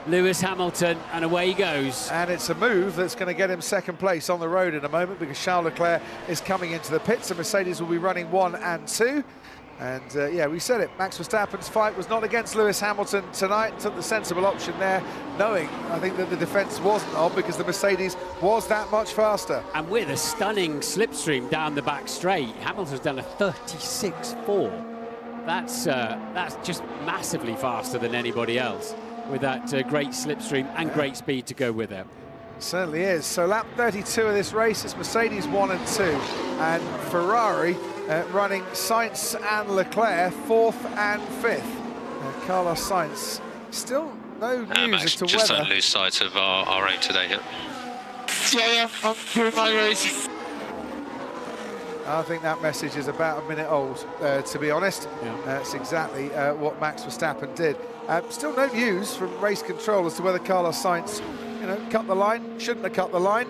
Lewis Hamilton, and away he goes. And it's a move that's going to get him second place on the road in a moment, because Charles Leclerc is coming into the pits, and Mercedes will be running 1 and 2. And yeah, we said it, Max Verstappen's fight was not against Lewis Hamilton tonight. Took the sensible option there, knowing, I think, that the defence wasn't on, because the Mercedes was that much faster. And with a stunning slipstream down the back straight, Hamilton's done a 36.4. That's just massively faster than anybody else, with that great slipstream and great speed to go with it. Certainly is. So lap 32 of this race, it's Mercedes 1 and 2, and Ferrari running Sainz and Leclerc 4th and 5th. Carlos Sainz, still no news as to just whether... don't lose sight of our aim today here. Yeah, I'm doing my race. I think that message is about a minute old, to be honest. Yeah. That's exactly what Max Verstappen did. Still no news from race control as to whether Carlos Sainz, cut the line, shouldn't have cut the line,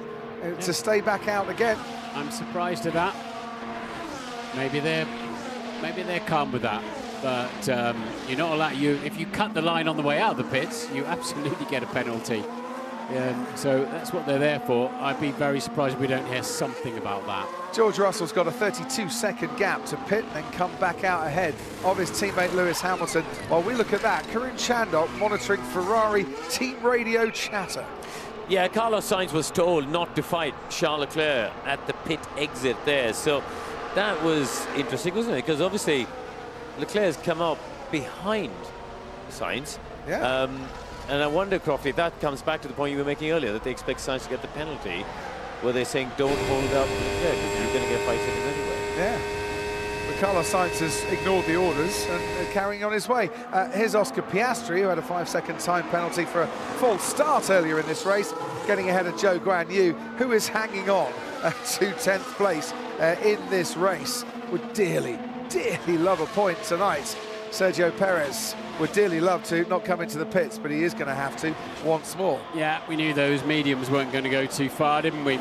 to stay back out again. I'm surprised at that. Maybe they're calm with that, but you're not allowed. If you cut the line on the way out of the pits, you absolutely get a penalty. So that's what they're there for. I'd be very surprised if we don't hear something about that. George Russell's got a 32-second gap to pit and then come back out ahead of his teammate Lewis Hamilton. While we look at that, Karun Chandok monitoring Ferrari team radio chatter. Yeah, Carlos Sainz was told not to fight Charles Leclerc at the pit exit there. So that was interesting, wasn't it? Because obviously Leclerc's come up behind Sainz. Yeah. And I wonder, Crofty, that comes back to the point you were making earlier, that they expect Sainz to get the penalty, where they're saying don't hold up Leclerc because you're going to get 5 seconds anyway. Yeah. But Carlos Sainz has ignored the orders and carrying on his way. Here's Oscar Piastri, who had a 5-second time penalty for a false start earlier in this race, getting ahead of Zhou Guanyu, who is hanging on to 10th place in this would dearly, dearly love a point tonight. Sergio Perez would dearly love to not come into the pits, but he is going to have to once more. Yeah, we knew those mediums weren't going to go too far, didn't we?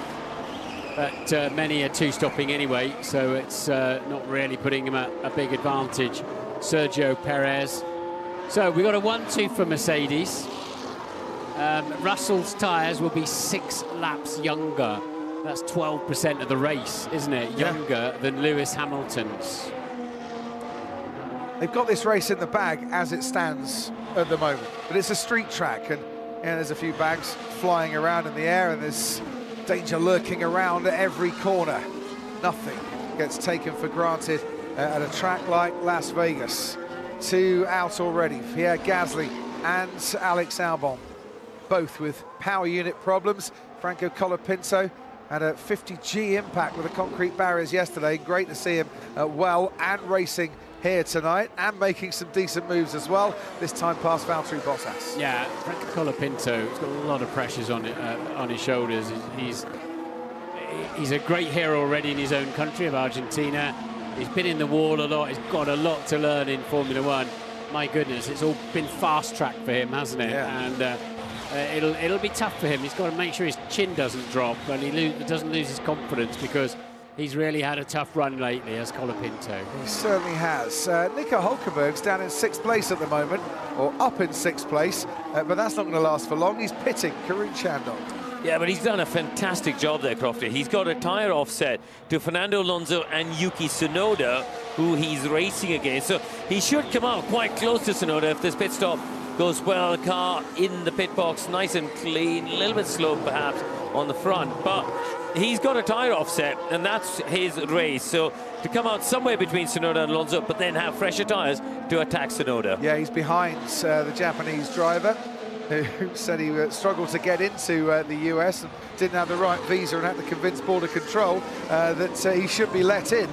But many are two-stopping anyway, so it's not really putting him a big advantage. Sergio Perez. So we got a 1-2 for Mercedes. Russell's tyres will be 6 laps younger. That's 12% of the race, isn't it? Younger than Lewis Hamilton's. They've got this race in the bag as it stands at the moment, but it's a street track, and there's a few bags flying around in the air, and there's danger lurking around at every corner. Nothing gets taken for granted at a track like Las Vegas. 2 out already, Pierre Gasly and Alex Albon, both with power unit problems. Franco Colapinto had a 50G impact with the concrete barriers yesterday. Great to see him well and racing here tonight, and making some decent moves as well, this time past Valtteri Bottas. Yeah, Franco Colapinto, he's got a lot of pressures on his shoulders. He's a great hero already in his own country of Argentina. He's been in the wall a lot. He's got a lot to learn in Formula One. My goodness, it's all been fast track for him, hasn't it? Yeah. And it'll be tough for him. He's got to make sure his chin doesn't drop and he doesn't lose his confidence, because he's really had a tough run lately as Colapinto. He certainly has. Nico Hulkenberg's down in 6th place at the moment, or up in 6th place, but that's not going to last for long. He's pitting Karun Chandok. Yeah, but he's done a fantastic job there, Crofty. He's got a tyre offset to Fernando Alonso and Yuki Tsunoda, who he's racing against. So he should come out quite close to Tsunoda if this pit stop goes well. Car in the pit box, nice and clean, a little bit slow perhaps on the front, but he's got a tyre offset, and that's his race. So to come out somewhere between Tsunoda and Alonso, but then have fresher tyres to attack Tsunoda. Yeah, he's behind the Japanese driver, who said he struggled to get into the US and didn't have the right visa and had to convince border control that he should be let in.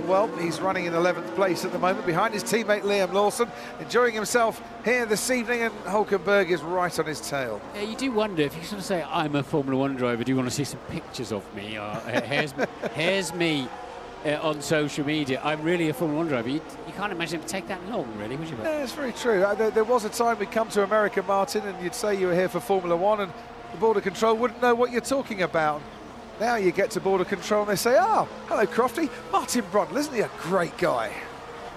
Well, he's running in 11th place at the moment behind his teammate Liam Lawson, enjoying himself here this evening, and Hulkenberg is right on his tail. Yeah, you do wonder if you sort of say, I'm a Formula One driver, do you want to see some pictures of me? Or here's me on social media. I'm really a Formula One driver. You can't imagine it would take that long, really, would you? Yeah, it's very true. There was a time we'd come to America, Martin, and you'd say you were here for Formula One, and the border control wouldn't know what you're talking about. Now you get to border control and they say, oh, hello Crofty, Martin Brundle, isn't he a great guy?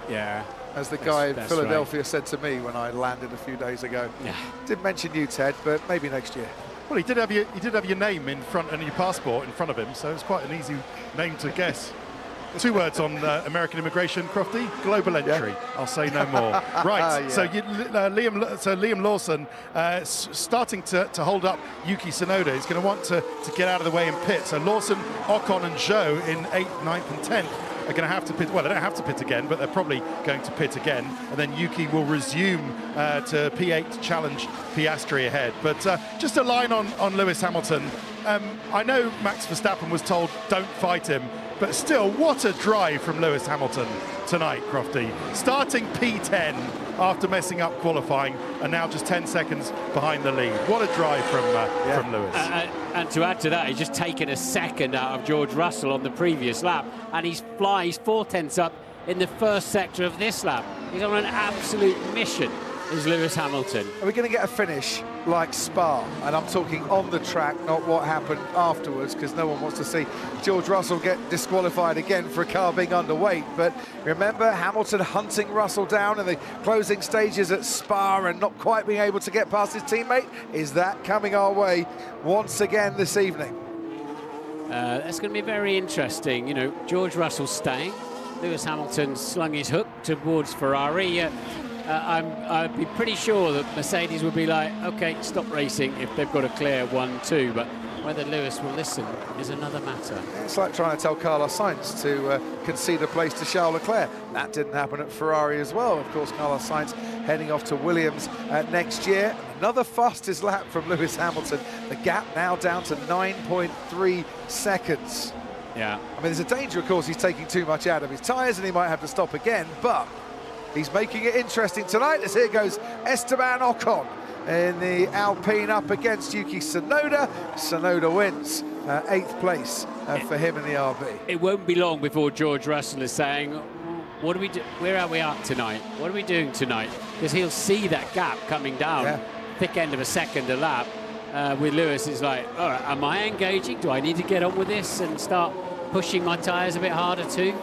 Yeah. As the guy in That's Philadelphia right. said to me when I landed a few days ago. Yeah. Didn't mention you, Ted, but maybe next year. Well, he did have your name in front and your passport in front of him, so it's quite an easy name to guess. 2 words on American immigration, Crofty. Global entry. Yeah. I'll say no more. Right. Yeah. So Liam Lawson starting to hold up Yuki Tsunoda. He's going to want to get out of the way and pit. So Lawson, Ocon, and Zhou in 8th, 9th, and 10th are going to have to pit. Well, they don't have to pit again, but they're probably going to pit again. And then Yuki will resume to P8 to challenge Piastri ahead. But just a line on Lewis Hamilton. I know Max Verstappen was told don't fight him. But still, what a drive from Lewis Hamilton tonight, Crofty. Starting P10 after messing up qualifying, and now just 10 seconds behind the lead. What a drive from Lewis. And to add to that, he's just taken a second out of George Russell on the previous lap, and he's 4/10 up in the first sector of this lap. He's on an absolute mission, is Lewis Hamilton. Are we going to get a finish like Spa? And I'm talking on the track, not what happened afterwards, because no one wants to see George Russell get disqualified again for a car being underweight. But remember Hamilton hunting Russell down in the closing stages at Spa and not quite being able to get past his teammate? Is that coming our way once again this evening? That's going to be very interesting. You know, George Russell staying. Lewis Hamilton slung his hook towards Ferrari. I'd be pretty sure that Mercedes would be like, okay, stop racing if they've got a clear 1-2, but whether Lewis will listen is another matter. It's like trying to tell Carlos Sainz to concede a place to Charles Leclerc. That didn't happen at Ferrari as well. Of course, Carlos Sainz heading off to Williams next year. Another fastest lap from Lewis Hamilton. The gap now down to 9.3 seconds. Yeah. I mean, there's a danger, of course, he's taking too much out of his tyres and he might have to stop again, but he's making it interesting tonight as here goes Esteban Ocon in the Alpine up against Yuki Tsunoda. Tsunoda wins 8th place for him in the RB. It won't be long before George Russell is saying, what do we do? Where are we at tonight? What are we doing tonight? Because he'll see that gap coming down, thick end of a second a lap. With Lewis, it's like, all right, am I engaging? Do I need to get on with this and start pushing my tyres a bit harder too?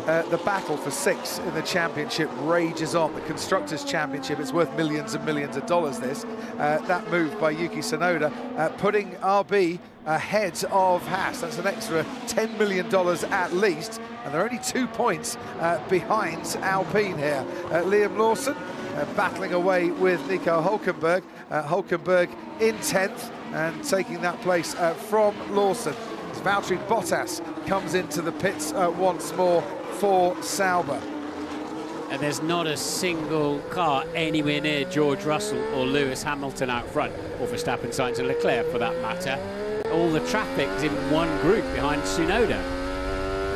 The battle for 6 in the championship rages on. The Constructors' Championship, it's worth millions and millions of dollars, this. That move by Yuki Tsunoda, putting RB ahead of Haas. That's an extra $10 million at least, and they're only 2 points behind Alpine here. Liam Lawson battling away with Nico Hülkenberg. Hülkenberg in 10th and taking that place from Lawson. As Valtteri Bottas comes into the pits once more for Sauber. And there's not a single car anywhere near George Russell or Lewis Hamilton out front, or Verstappen, Sainz and Leclerc for that matter. All the traffic's in one group behind Tsunoda.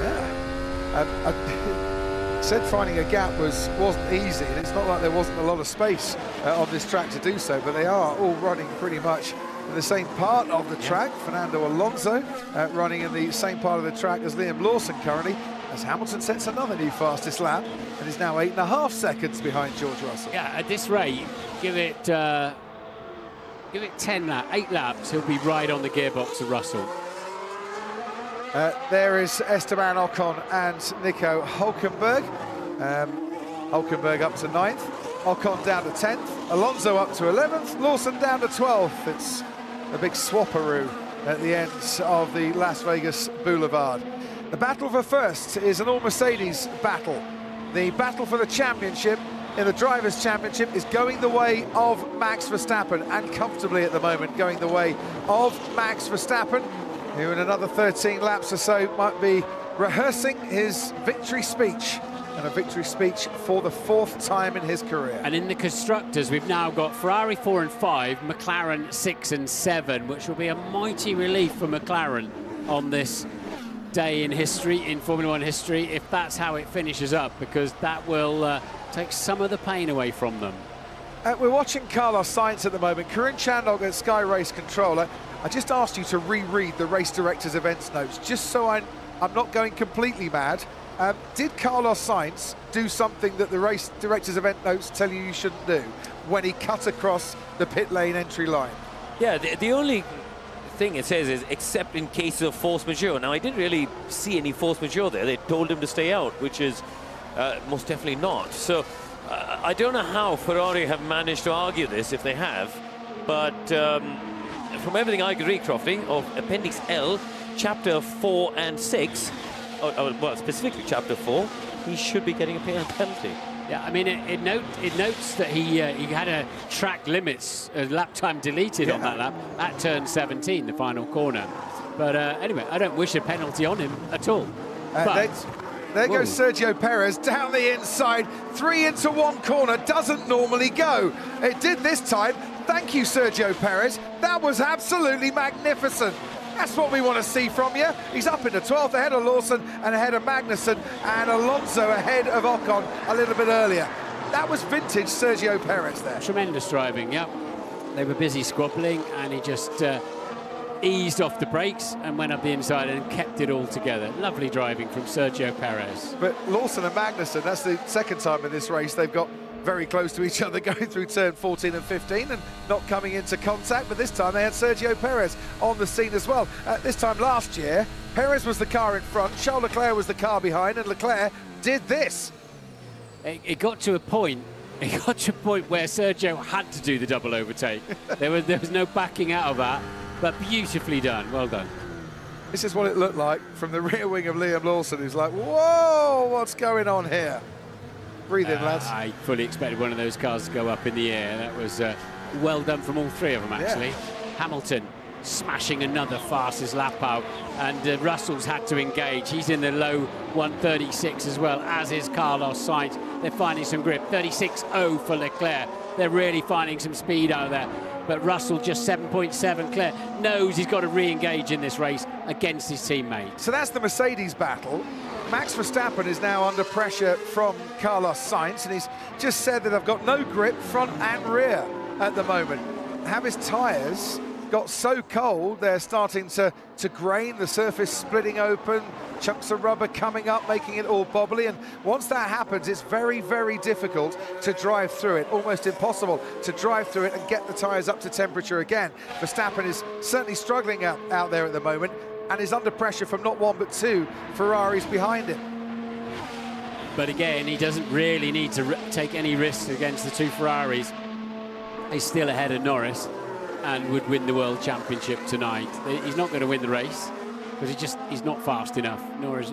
Yeah. I said finding a gap wasn't easy, and it's not like there wasn't a lot of space on this track to do so, but they are all running pretty much in the same part of the track. Fernando Alonso running in the same part of the track as Liam Lawson currently, as Hamilton sets another new fastest lap and is now 8.5 seconds behind George Russell. Yeah, at this rate, give it 10 laps, 8 laps, he'll be right on the gearbox of Russell. There is Esteban Ocon and Nico Hülkenberg. Hülkenberg up to 9th, Ocon down to 10th, Alonso up to 11th, Lawson down to 12th. It's a big swapperoo at the end of the Las Vegas Boulevard. The battle for first is an all-Mercedes battle. The battle for the championship in the Drivers' Championship is going the way of Max Verstappen, and comfortably at the moment going the way of Max Verstappen, who in another 13 laps or so might be rehearsing his victory speech, and a victory speech for the 4th time in his career. And in the Constructors, we've now got Ferrari 4 and 5, McLaren 6 and 7, which will be a mighty relief for McLaren on this day in history, in Formula 1 history, if that's how it finishes up, because that will take some of the pain away from them. We're watching Carlos Sainz at the moment. Corinne Chandog at Sky Race Controller. I just asked you to reread the race director's events notes, just so I'm not going completely mad. Did Carlos Sainz do something that the race director's event notes tell you shouldn't do when he cut across the pit lane entry line? Yeah, the only thing it says is, except in cases of force majeure. Now, I didn't really see any force majeure there. They told him to stay out, which is most definitely not. So I don't know how Ferrari have managed to argue this, if they have, but from everything I could read, Crofty, of Appendix L, Chapter 4 and 6, well, specifically Chapter 4, he should be getting a penalty. Yeah, I mean, it notes that he had a track limits lap time deleted on that lap at turn 17, the final corner. But anyway, I don't wish a penalty on him at all. There goes Sergio Perez down the inside, 3 into 1 corner, doesn't normally go. It did this time. Thank you, Sergio Perez. That was absolutely magnificent. That's what we want to see from you. He's up into 12th, ahead of Lawson and ahead of Magnussen, and Alonso ahead of Ocon a little bit earlier. That was vintage Sergio Perez there. Tremendous driving, yeah. They were busy squabbling, and he just eased off the brakes and went up the inside and kept it all together. Lovely driving from Sergio Perez. But Lawson and Magnussen, that's the second time in this race they've got very close to each other going through turn 14 and 15 and not coming into contact, but this time they had Sergio Perez on the scene as well. This time last year, Perez was the car in front, Charles Leclerc was the car behind, and Leclerc did this. It got to a point where Sergio had to do the double overtake. there was no backing out of that, but beautifully done. Well done. This is what it looked like from the rear wing of Liam Lawson, who's like, whoa, what's going on here? Breathe in, lads. I fully expected one of those cars to go up in the air. That was well done from all three of them, actually. Yeah. Hamilton smashing another fastest lap out, and Russell's had to engage. He's in the low 136 as well, as is Carlos Sainz. They're finding some grip. 36.0 for Leclerc. They're really finding some speed out there. But Russell just 7.7. Leclerc knows he's got to re-engage in this race against his teammate. So that's the Mercedes battle. Max Verstappen is now under pressure from Carlos Sainz, and he's just said that I've got no grip front and rear at the moment. Have his tyres got so cold they're starting to grain, the surface splitting open, chunks of rubber coming up, making it all bobbly, and once that happens, it's very, very difficult to drive through it, almost impossible to drive through it and get the tyres up to temperature again. Verstappen is certainly struggling out there at the moment, and is under pressure from not one but two Ferraris behind him. But again, he doesn't really need to take any risks against the two Ferraris. He's still ahead of Norris and would win the World Championship tonight. He's not going to win the race because he's not fast enough. Norris,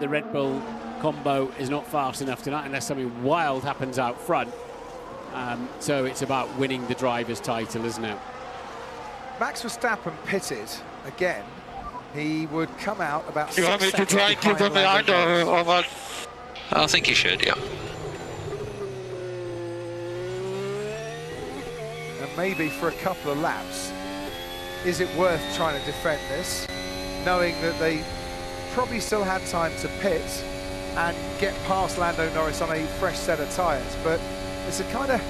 the Red Bull combo is not fast enough tonight unless something wild happens out front. So it's about winning the driver's title, isn't it? Max Verstappen pitted again. He would come out about 6 You want me to seconds try and keep them behind or what? I think you should, yeah. And maybe for a couple of laps, is it worth trying to defend this, knowing that they probably still had time to pit and get past Lando Norris on a fresh set of tyres? But it's a kind of...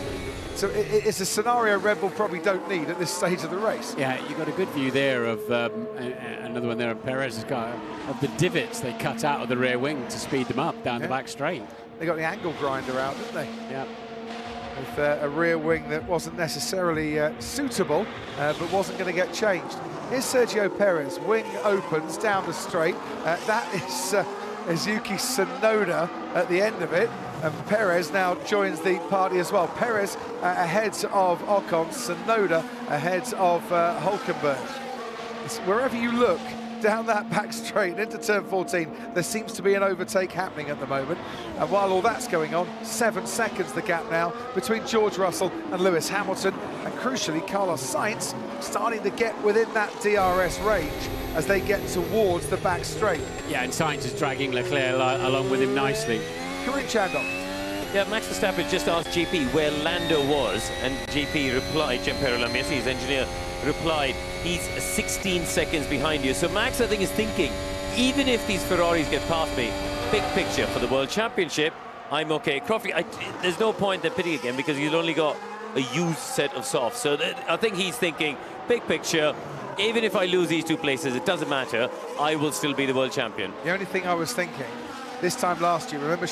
So it's a scenario Red Bull probably don't need at this stage of the race. Yeah, you've got a good view there of another one there on Perez's car, of the divots they cut out of the rear wing to speed them up down the back straight. They got the angle grinder out, didn't they? Yeah. With a rear wing that wasn't necessarily suitable, but wasn't going to get changed. Here's Sergio Perez, wing opens down the straight. That is Yuki Tsunoda at the end of it. And Perez now joins the party as well. Perez ahead of Ocon, Tsunoda ahead of Hülkenberg. Wherever you look down that back straight into turn 14, there seems to be an overtake happening at the moment. And while all that's going on, 7 seconds the gap now between George Russell and Lewis Hamilton. And crucially, Carlos Sainz starting to get within that DRS range as they get towards the back straight. Yeah, and Sainz is dragging Leclerc along with him nicely. Karim Chandon. Yeah, Max Verstappen just asked GP where Lando was, and GP replied, Gianpiero Lamesi, his engineer, replied, he's 16 seconds behind you. So Max, I think, is thinking, even if these Ferraris get past me, big picture for the World Championship, I'm okay. Crofty, there's no point in pitting again because he's only got a used set of softs. So I think he's thinking, big picture, even if I lose these 2 places, it doesn't matter, I will still be the world champion. The only thing I was thinking, this time last year, remember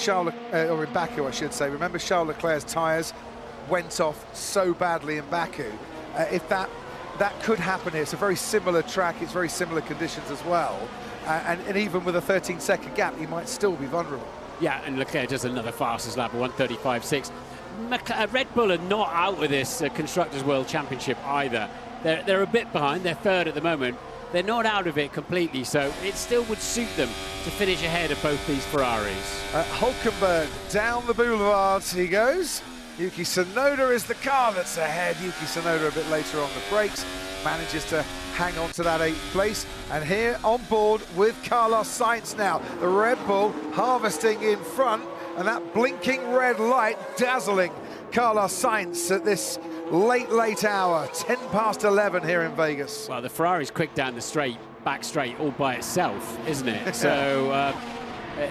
or in Baku, I should say, remember Charles Leclerc's tyres went off so badly in Baku. If that that could happen here. It's a very similar track, it's very similar conditions as well. And even with a 13-second gap, you might still be vulnerable. Yeah, and Leclerc does another fastest lap, 1:35.6. Red Bull are not out of this Constructors' World Championship either. They're a bit behind, they're third at the moment. They're not out of it completely, so it still would suit them to finish ahead of both these Ferraris. Hulkenberg down the boulevard he goes. Yuki Tsunoda is the car that's ahead. Yuki Tsunoda a bit later on the brakes, manages to hang on to that 8th place. And here on board with Carlos Sainz now. The Red Bull harvesting in front, and that blinking red light dazzling Carlos Sainz at this late hour, 10 past 11 here in Vegas. Well, the Ferrari's quick down the straight, back straight, all by itself, isn't it? So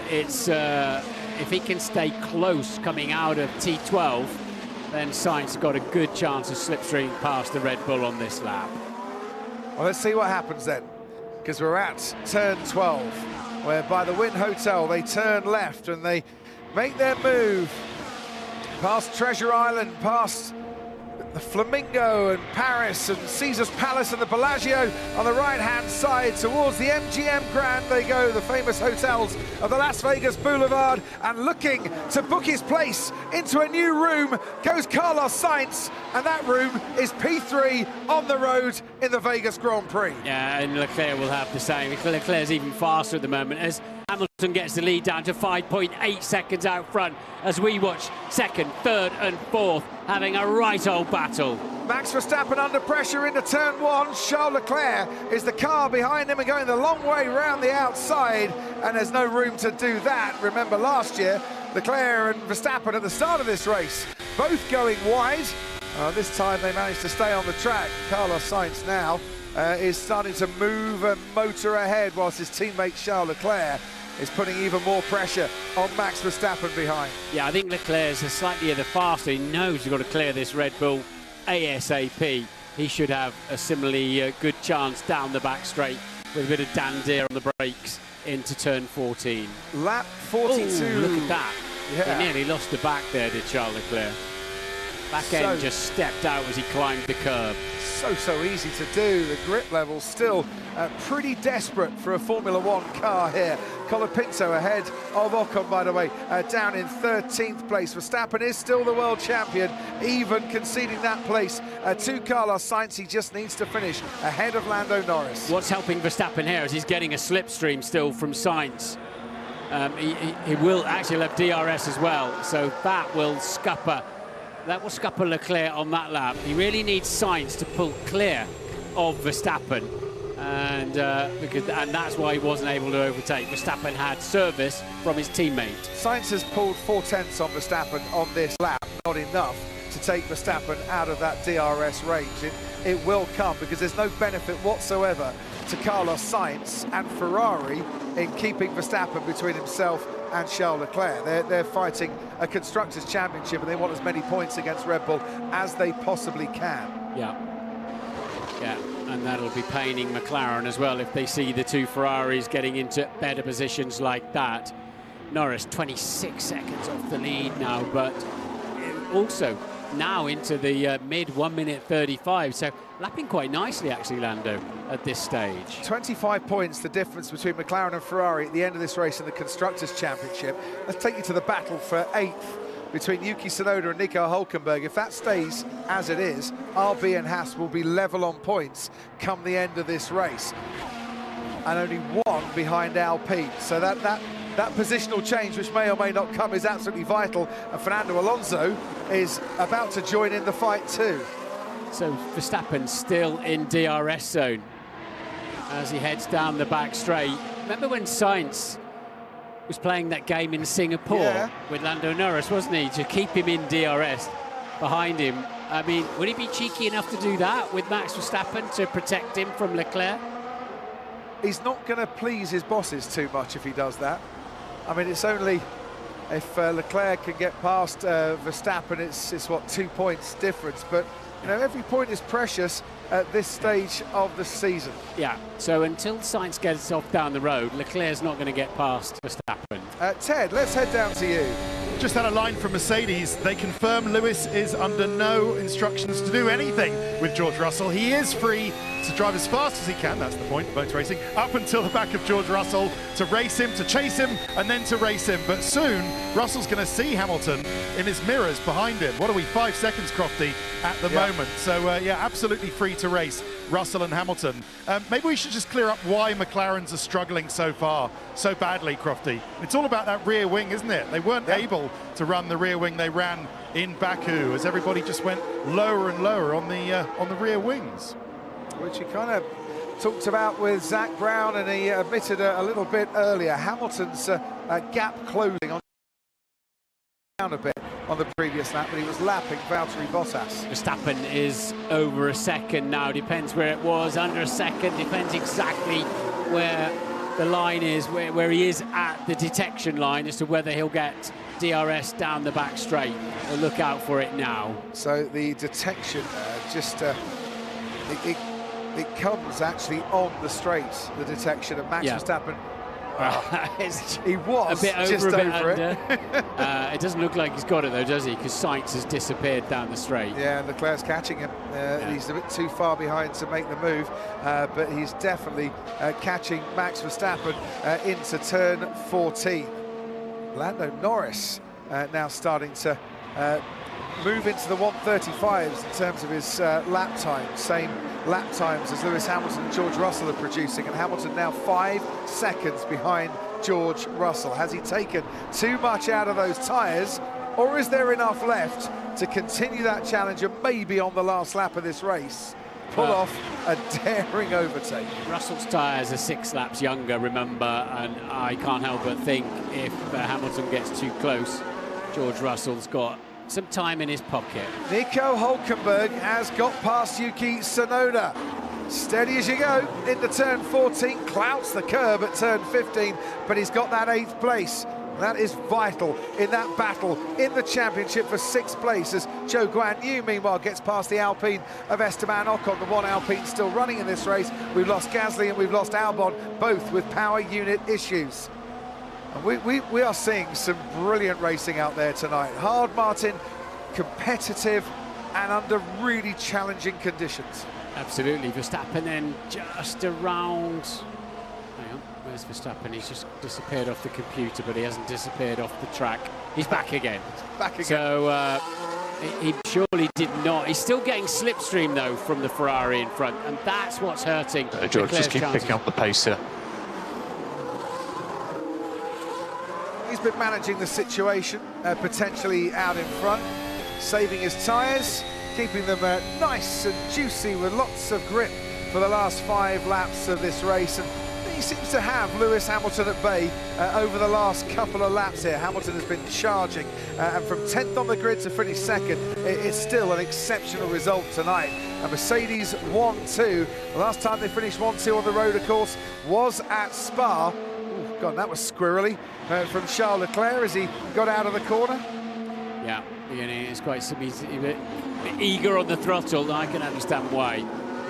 it's if he can stay close coming out of T12, then Sainz got a good chance of slipstreaming past the Red Bull on this lap. Well, let's see what happens then, because we're at turn 12, where by the Wynn Hotel they turn left and they make their move past Treasure Island, past the Flamingo and Paris and Caesar's Palace and the Bellagio on the right-hand side. Towards the MGM Grand they go, the famous hotels of the Las Vegas Boulevard, and looking to book his place into a new room goes Carlos Sainz, and that room is P3 on the road in the Vegas Grand Prix. Yeah, and Leclerc will have the same. Leclerc's even faster at the moment as Hamilton gets the lead down to 5.8 seconds out front as we watch second, third and fourth having a right old battle. Max Verstappen under pressure into turn 1. Charles Leclerc is the car behind him and going the long way round the outside, and there's no room to do that. Remember last year, Leclerc and Verstappen at the start of this race, both going wide. This time they managed to stay on the track. Carlos Sainz now is starting to move and motor ahead, whilst his teammate Charles Leclerc is putting even more pressure on Max Verstappen behind. Yeah, I think Leclerc's slightly the faster. He knows he's got to clear this Red Bull ASAP. He should have a similarly good chance down the back straight with a bit of dandier on the brakes into turn 14. Lap 42. Ooh, look at that. Yeah. He nearly lost the back there, did Charles Leclerc. Back end just stepped out as he climbed the curb. So easy to do. The grip level still pretty desperate for a Formula One car here. Colapinto ahead of Ocon, by the way, down in 13th place. Verstappen is still the world champion, even conceding that place to Carlos Sainz. He just needs to finish ahead of Lando Norris. What's helping Verstappen here is he's getting a slipstream still from Sainz. He will actually have DRS as well, so that will scupper Leclerc on that lap. He really needs Sainz to pull clear of Verstappen, and that's why he wasn't able to overtake. Verstappen had service from his teammate. Sainz has pulled 4/10 on Verstappen on this lap, not enough to take Verstappen out of that DRS range. It will come, because there's no benefit whatsoever to Carlos Sainz and Ferrari in keeping Verstappen between himself and Charles Leclerc. They're fighting a Constructors' Championship, and they want as many points against Red Bull as they possibly can. Yeah, and that'll be paining McLaren as well if they see the two Ferraris getting into better positions like that. Norris 26 seconds off the lead now, but also now into the mid 1:35, so lapping quite nicely actually, Lando, at this stage. 25 points the difference between McLaren and Ferrari at the end of this race in the Constructors' Championship. Let's take you to the battle for 8th between Yuki Tsunoda and Nico Hulkenberg. If that stays as it is, RB and Haas will be level on points come the end of this race, and only one behind Alpine. So that positional change, which may or may not come, is absolutely vital, and Fernando Alonso is about to join in the fight too. So Verstappen still in DRS zone as he heads down the back straight. Remember when Sainz was playing that game in Singapore with Lando Norris, wasn't he, to keep him in DRS behind him? I mean, would he be cheeky enough to do that with Max Verstappen to protect him from Leclerc? He's not going to please his bosses too much if he does that. I mean, it's only if Leclerc can get past Verstappen, it's what, 2 points difference. But you know, every point is precious at this stage of the season. Yeah, so until Sainz gets off down the road, Leclerc's not going to get past Verstappen. Ted, let's head down to you. Just had a line from Mercedes. They confirm Lewis is under no instructions to do anything with George Russell. He is free to drive as fast as he can, that's the point of motor racing, up until the back of George Russell, to race him, to chase him, and then to race him. But soon, Russell's going to see Hamilton in his mirrors behind him. What are we, 5 seconds, Crofty, at the moment? So, yeah, absolutely free to race, Russell and Hamilton. Maybe we should just clear up why McLarens are struggling so far, so badly, Crofty. It's all about that rear wing, isn't it? They weren't able to run the rear wing they ran in Baku, as everybody just went lower and lower on the rear wings. Which he kind of talked about with Zach Brown, and he admitted a little bit earlier. Hamilton's gap closing on down a bit on the previous lap, but he was lapping Valtteri Bottas. Verstappen is over a second now, depends where it was, under a second, depends exactly where the line is, where he is at the detection line, as to whether he'll get DRS down the back straight. We'll look out for it now. So the detection it comes actually on the straights, the detection of Max Verstappen. He was a bit over, just a bit over under. it. It doesn't look like he's got it though, does he? Because Sainz has disappeared down the straight. Yeah, and Leclerc's catching him. He's a bit too far behind to make the move, but he's definitely catching Max Verstappen into turn 14. Lando Norris now starting to move into the 135s in terms of his lap time. Same lap times as Lewis Hamilton and George Russell are producing, and Hamilton now 5 seconds behind George Russell. Has he taken too much out of those tyres, or is there enough left to continue that challenge and maybe on the last lap of this race pull off a daring overtake? Russell's tyres are 6 laps younger, remember, and I can't help but think if Hamilton gets too close, George Russell's got some time in his pocket. Nico Hülkenberg has got past Yuki Tsunoda. Steady as you go into turn 14, clouts the curb at turn 15, but he's got that 8th place. That is vital in that battle in the championship for 6th place, as Zhou Guanyu meanwhile gets past the Alpine of Esteban Ocon. The one Alpine still running in this race. We've lost Gasly and we've lost Albon, both with power unit issues. And we are seeing some brilliant racing out there tonight. Hard, Martin, competitive and under really challenging conditions. Absolutely. Verstappen then just around... Hang on, where's Verstappen? He's just disappeared off the computer, but he hasn't disappeared off the track. He's back again. Back again. So he surely did not. He's still getting slipstream, though, from the Ferrari in front, and that's what's hurting George, Leclerc's just keep chances. picking up the pace here. He's been managing the situation, potentially out in front, saving his tyres, keeping them nice and juicy with lots of grip for the last 5 laps of this race. And he seems to have Lewis Hamilton at bay over the last couple of laps here. Hamilton has been charging, and from 10th on the grid to finish 2nd, it's still an exceptional result tonight. And Mercedes 1-2. The last time they finished 1-2 on the road, of course, was at Spa. Ooh, God, that was squirrely from Charles Leclerc as he got out of the corner. Yeah, it's quite he's a bit eager on the throttle. I can understand why.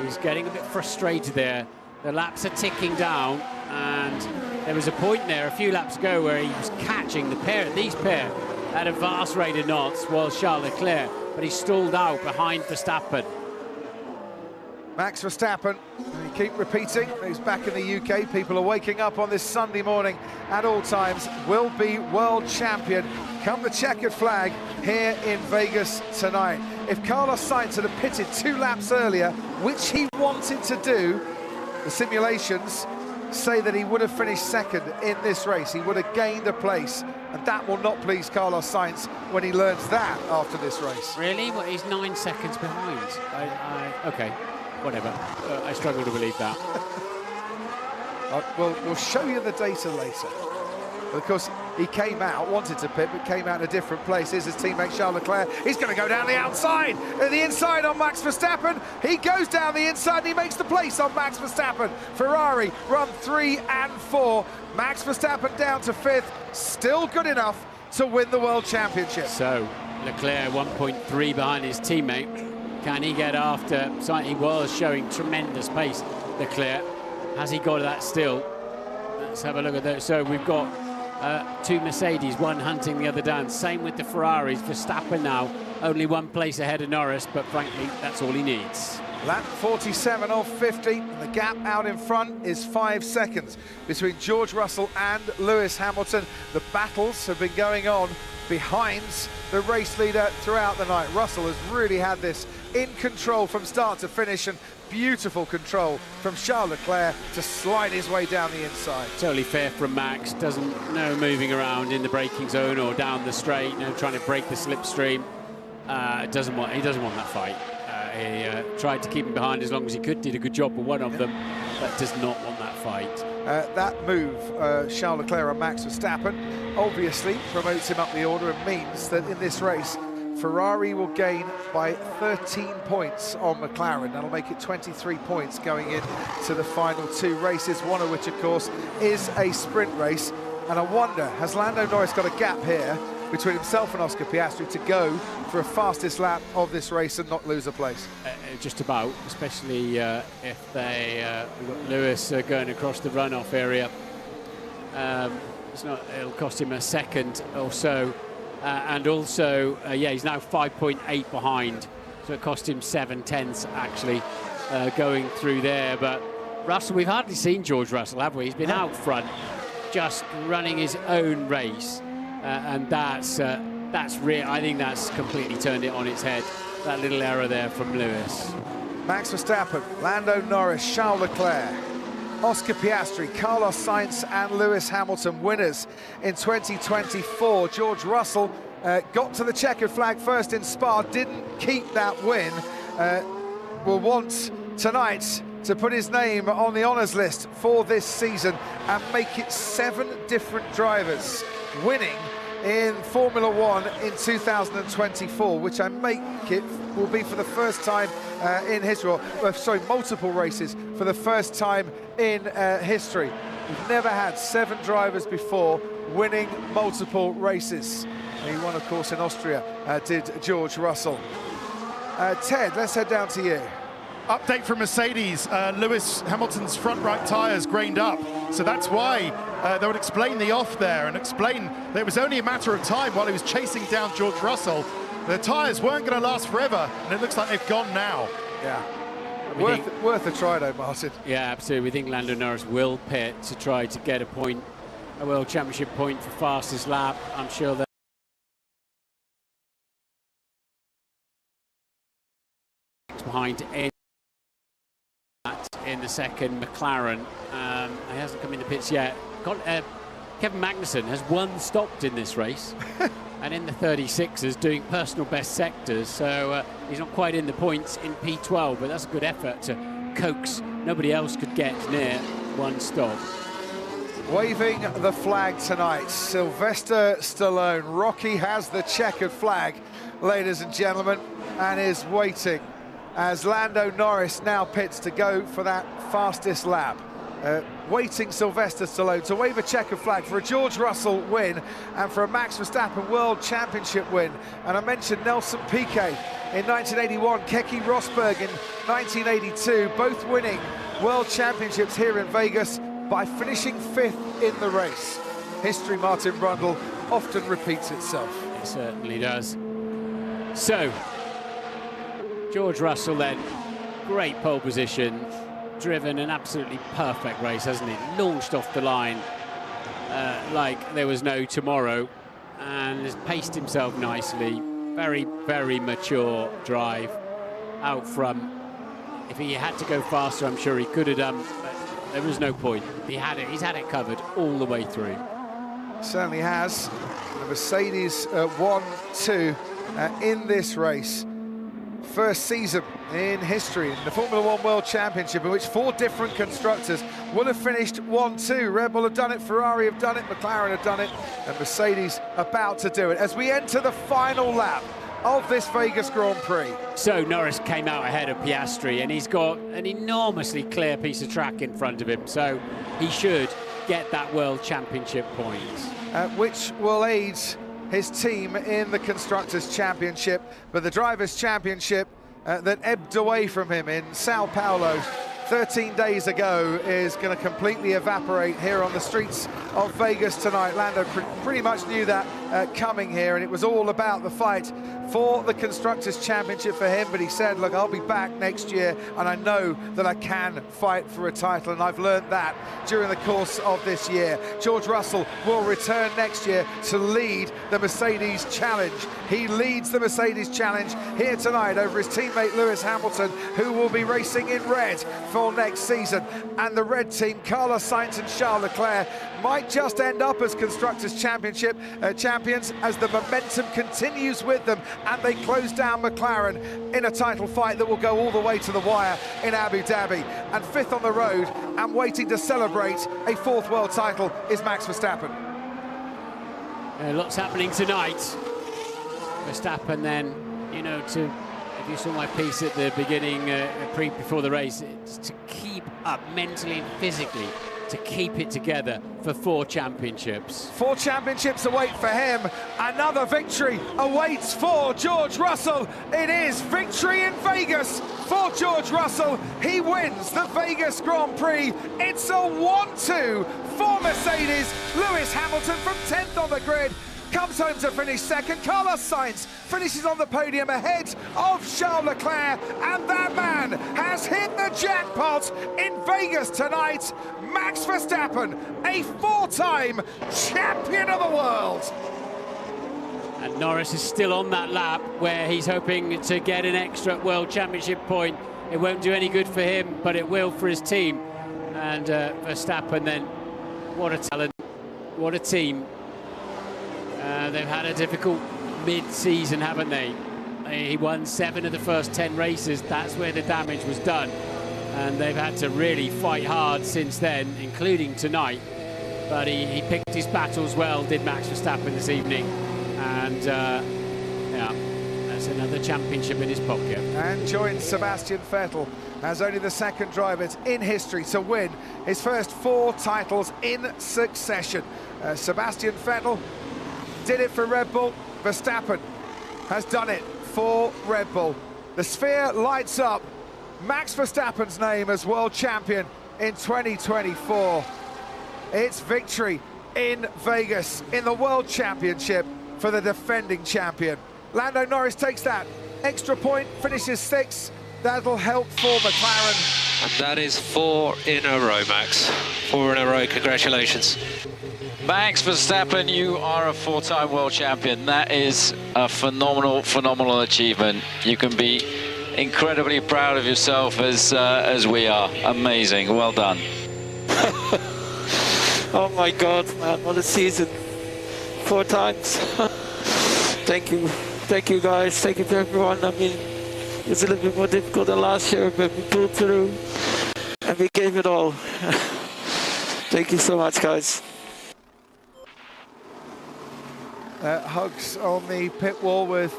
He's getting a bit frustrated there. The laps are ticking down, and there was a point there a few laps ago where he was catching these pair at a vast rate of knots, was Charles Leclerc, but he stalled out behind Verstappen. Max Verstappen, we keep repeating, he's back in the UK. People are waking up on this Sunday morning at all times, will be world champion come the checkered flag here in Vegas tonight. If Carlos Sainz had pitted 2 laps earlier, which he wanted to do, the simulations say that he would have finished 2nd in this race. He would have gained a place, and that will not please Carlos Sainz when he learns that after this race. Really? Well, he's 9 seconds behind. Okay, whatever. I struggle to believe that. We'll show you the data later. But of course, he came out, wanted to pit, but came out in a different place. Here's his teammate Charles Leclerc. He's going to go down the outside, the inside on Max Verstappen. He goes down the inside and he makes the place on Max Verstappen. Ferrari run 3 and 4. Max Verstappen down to 5th, still good enough to win the World Championship. So, Leclerc 1.3 behind his teammate. Can he get after? He was showing tremendous pace, Leclerc. Has he got that still? Let's have a look at that. So we've got 2 Mercedes, one hunting the other down. Same with the Ferraris. Verstappen now only one place ahead of Norris, but frankly, that's all he needs. Lap 47 of 50, and the gap out in front is 5 seconds between George Russell and Lewis Hamilton. The battles have been going on behind the race leader throughout the night. Russell has really had this in control from start to finish, and beautiful control from Charles Leclerc to slide his way down the inside. Totally fair from Max. Doesn't know moving around in the braking zone or down the straight, trying to break the slipstream. He doesn't want that fight. He tried to keep him behind as long as he could, did a good job with one of them, but does not want that fight. That move, Charles Leclerc and Max Verstappen, obviously promotes him up the order and means that in this race, Ferrari will gain by 13 points on McLaren. That'll make it 23 points going into the final 2 races, one of which, of course, is a sprint race. And I wonder, has Lando Norris got a gap here between himself and Oscar Piastri to go for a fastest lap of this race and not lose a place? Just about, especially if we've got Lewis going across the runoff area. It'll cost him a second or so. And also, he's now 5.8 behind, so it cost him 7/10 actually going through there. But Russell, we've hardly seen George Russell, have we? He's been out front, just running his own race, and that's real. I think that's completely turned it on its head. That little error there from Lewis. Max Verstappen, Lando Norris, Charles Leclerc, Oscar Piastri, Carlos Sainz and Lewis Hamilton winners in 2024. George Russell got to the checkered flag first in Spa, didn't keep that win. Will want tonight to put his name on the honours list for this season and make it 7 different drivers winning in Formula One in 2024, which I make it will be for the first time in history, multiple races for the first time in history. We've never had 7 drivers before winning multiple races. He won, of course, in Austria, did George Russell. Ted, let's head down to you. Update from Mercedes, Lewis Hamilton's front right tyres grained up, so that's why they would explain the off there and explain that it was only a matter of time while he was chasing down George Russell. The tyres weren't going to last forever, and it looks like they've gone now. Yeah, worth a try though, Martin. Yeah, absolutely. We think Lando Norris will pit to try to get a World Championship point for fastest lap. I'm sure that behind in the second McLaren. He hasn't come in the pits yet. Kevin Magnussen has 1 stopped in this race and in the 36ers doing personal best sectors, so he's not quite in the points in P12, but that's a good effort to coax. Nobody else could get near 1 stop. Waving the flag tonight, Sylvester Stallone. Rocky has the checkered flag, ladies and gentlemen, and is waiting as Lando Norris now pits to go for that fastest lap. Waiting Sylvester Stallone to wave a checkered flag for a George Russell win and for a Max Verstappen World Championship win. And I mentioned Nelson Piquet in 1981, Keke Rosberg in 1982, both winning World Championships here in Vegas by finishing 5th in the race. History, Martin Brundle, often repeats itself. It certainly does. So, George Russell then, great pole position, driven an absolutely perfect race, hasn't he? Launched off the line like there was no tomorrow and has paced himself nicely. Very, very mature drive out front. If he had to go faster, I'm sure he could have done, but there was no point. He's had it covered all the way through. Certainly has. The Mercedes 1-2 in this race. First season in history in the Formula One World Championship in which 4 different constructors will have finished 1-2. Red Bull have done it, Ferrari have done it, McLaren have done it, and Mercedes about to do it as we enter the final lap of this Vegas Grand Prix. So Norris came out ahead of Piastri, and he's got an enormously clear piece of track in front of him, so he should get that World Championship points. Which will aid his team in the Constructors' Championship, but the Drivers' Championship that ebbed away from him in Sao Paulo 13 days ago is going to completely evaporate here on the streets of Vegas tonight. Lando pretty much knew that coming here, and it was all about the fight for the Constructors' Championship for him, but he said, look, I'll be back next year, and I know that I can fight for a title, and I've learned that during the course of this year. George Russell will return next year to lead the Mercedes Challenge. He leads the Mercedes Challenge here tonight over his teammate Lewis Hamilton, who will be racing in red for next season. And the red team, Carlos Sainz and Charles Leclerc, might just end up as Constructors' Championship champions as the momentum continues with them, and they close down McLaren in a title fight that will go all the way to the wire in Abu Dhabi. And fifth on the road and waiting to celebrate a fourth world title is Max Verstappen. Lots happening tonight. Verstappen then, you know, if you saw my piece at the beginning, Prix before the race, it's to keep up mentally and physically, to keep it together for 4 championships. 4 championships await for him. Another victory awaits for George Russell. It is victory in Vegas for George Russell. He wins the Vegas Grand Prix. It's a 1-2 for Mercedes. Lewis Hamilton from 10th on the grid comes home to finish second. Carlos Sainz finishes on the podium ahead of Charles Leclerc, and that man has hit the jackpot in Vegas tonight. Max Verstappen, a 4-time champion of the world. And Norris is still on that lap where he's hoping to get an extra World Championship point. It won't do any good for him, but it will for his team. And Verstappen then, what a talent, what a team. They've had a difficult mid-season, haven't they? He won 7 of the first 10 races. That's where the damage was done. And they've had to really fight hard since then, including tonight. But he picked his battles well, did Max Verstappen this evening. And yeah, that's another championship in his pocket. And joins Sebastian Vettel as only the second driver in history to win his first 4 titles in succession. Sebastian Vettel did it for Red Bull. Verstappen has done it for Red Bull. The sphere lights up Max Verstappen's name as world champion in 2024. It's victory in Vegas in the World Championship for the defending champion. Lando Norris takes that extra point, finishes 6th. That'll help for McLaren. And that is 4 in a row, Max. 4 in a row, congratulations. Max Verstappen, you are a 4-time world champion. That is a phenomenal achievement. You can be incredibly proud of yourself as we are. Amazing, well done. Oh my God, man, what a season. 4 times. Thank you guys, thank you to everyone. I mean, it's a little bit more difficult than last year, but we pulled through and we gave it all. Thank you so much, guys. Hugs on the pit wall with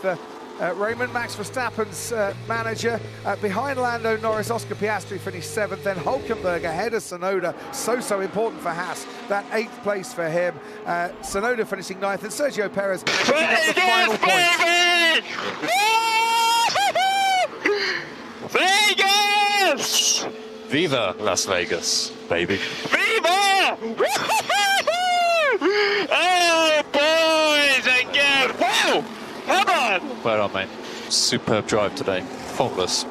Raymond, Max Verstappen's manager. Behind Lando Norris, Oscar Piastri finished 7th, then Hülkenberg ahead of Tsunoda. So important for Haas. That 8th place for him. Tsunoda finishing 9th, and Sergio Perez picking up the final point. Vegas! Viva Las Vegas, baby. Viva! Oh, boys and girls! Whoa! Come on! Well done, mate. Superb drive today. Faultless.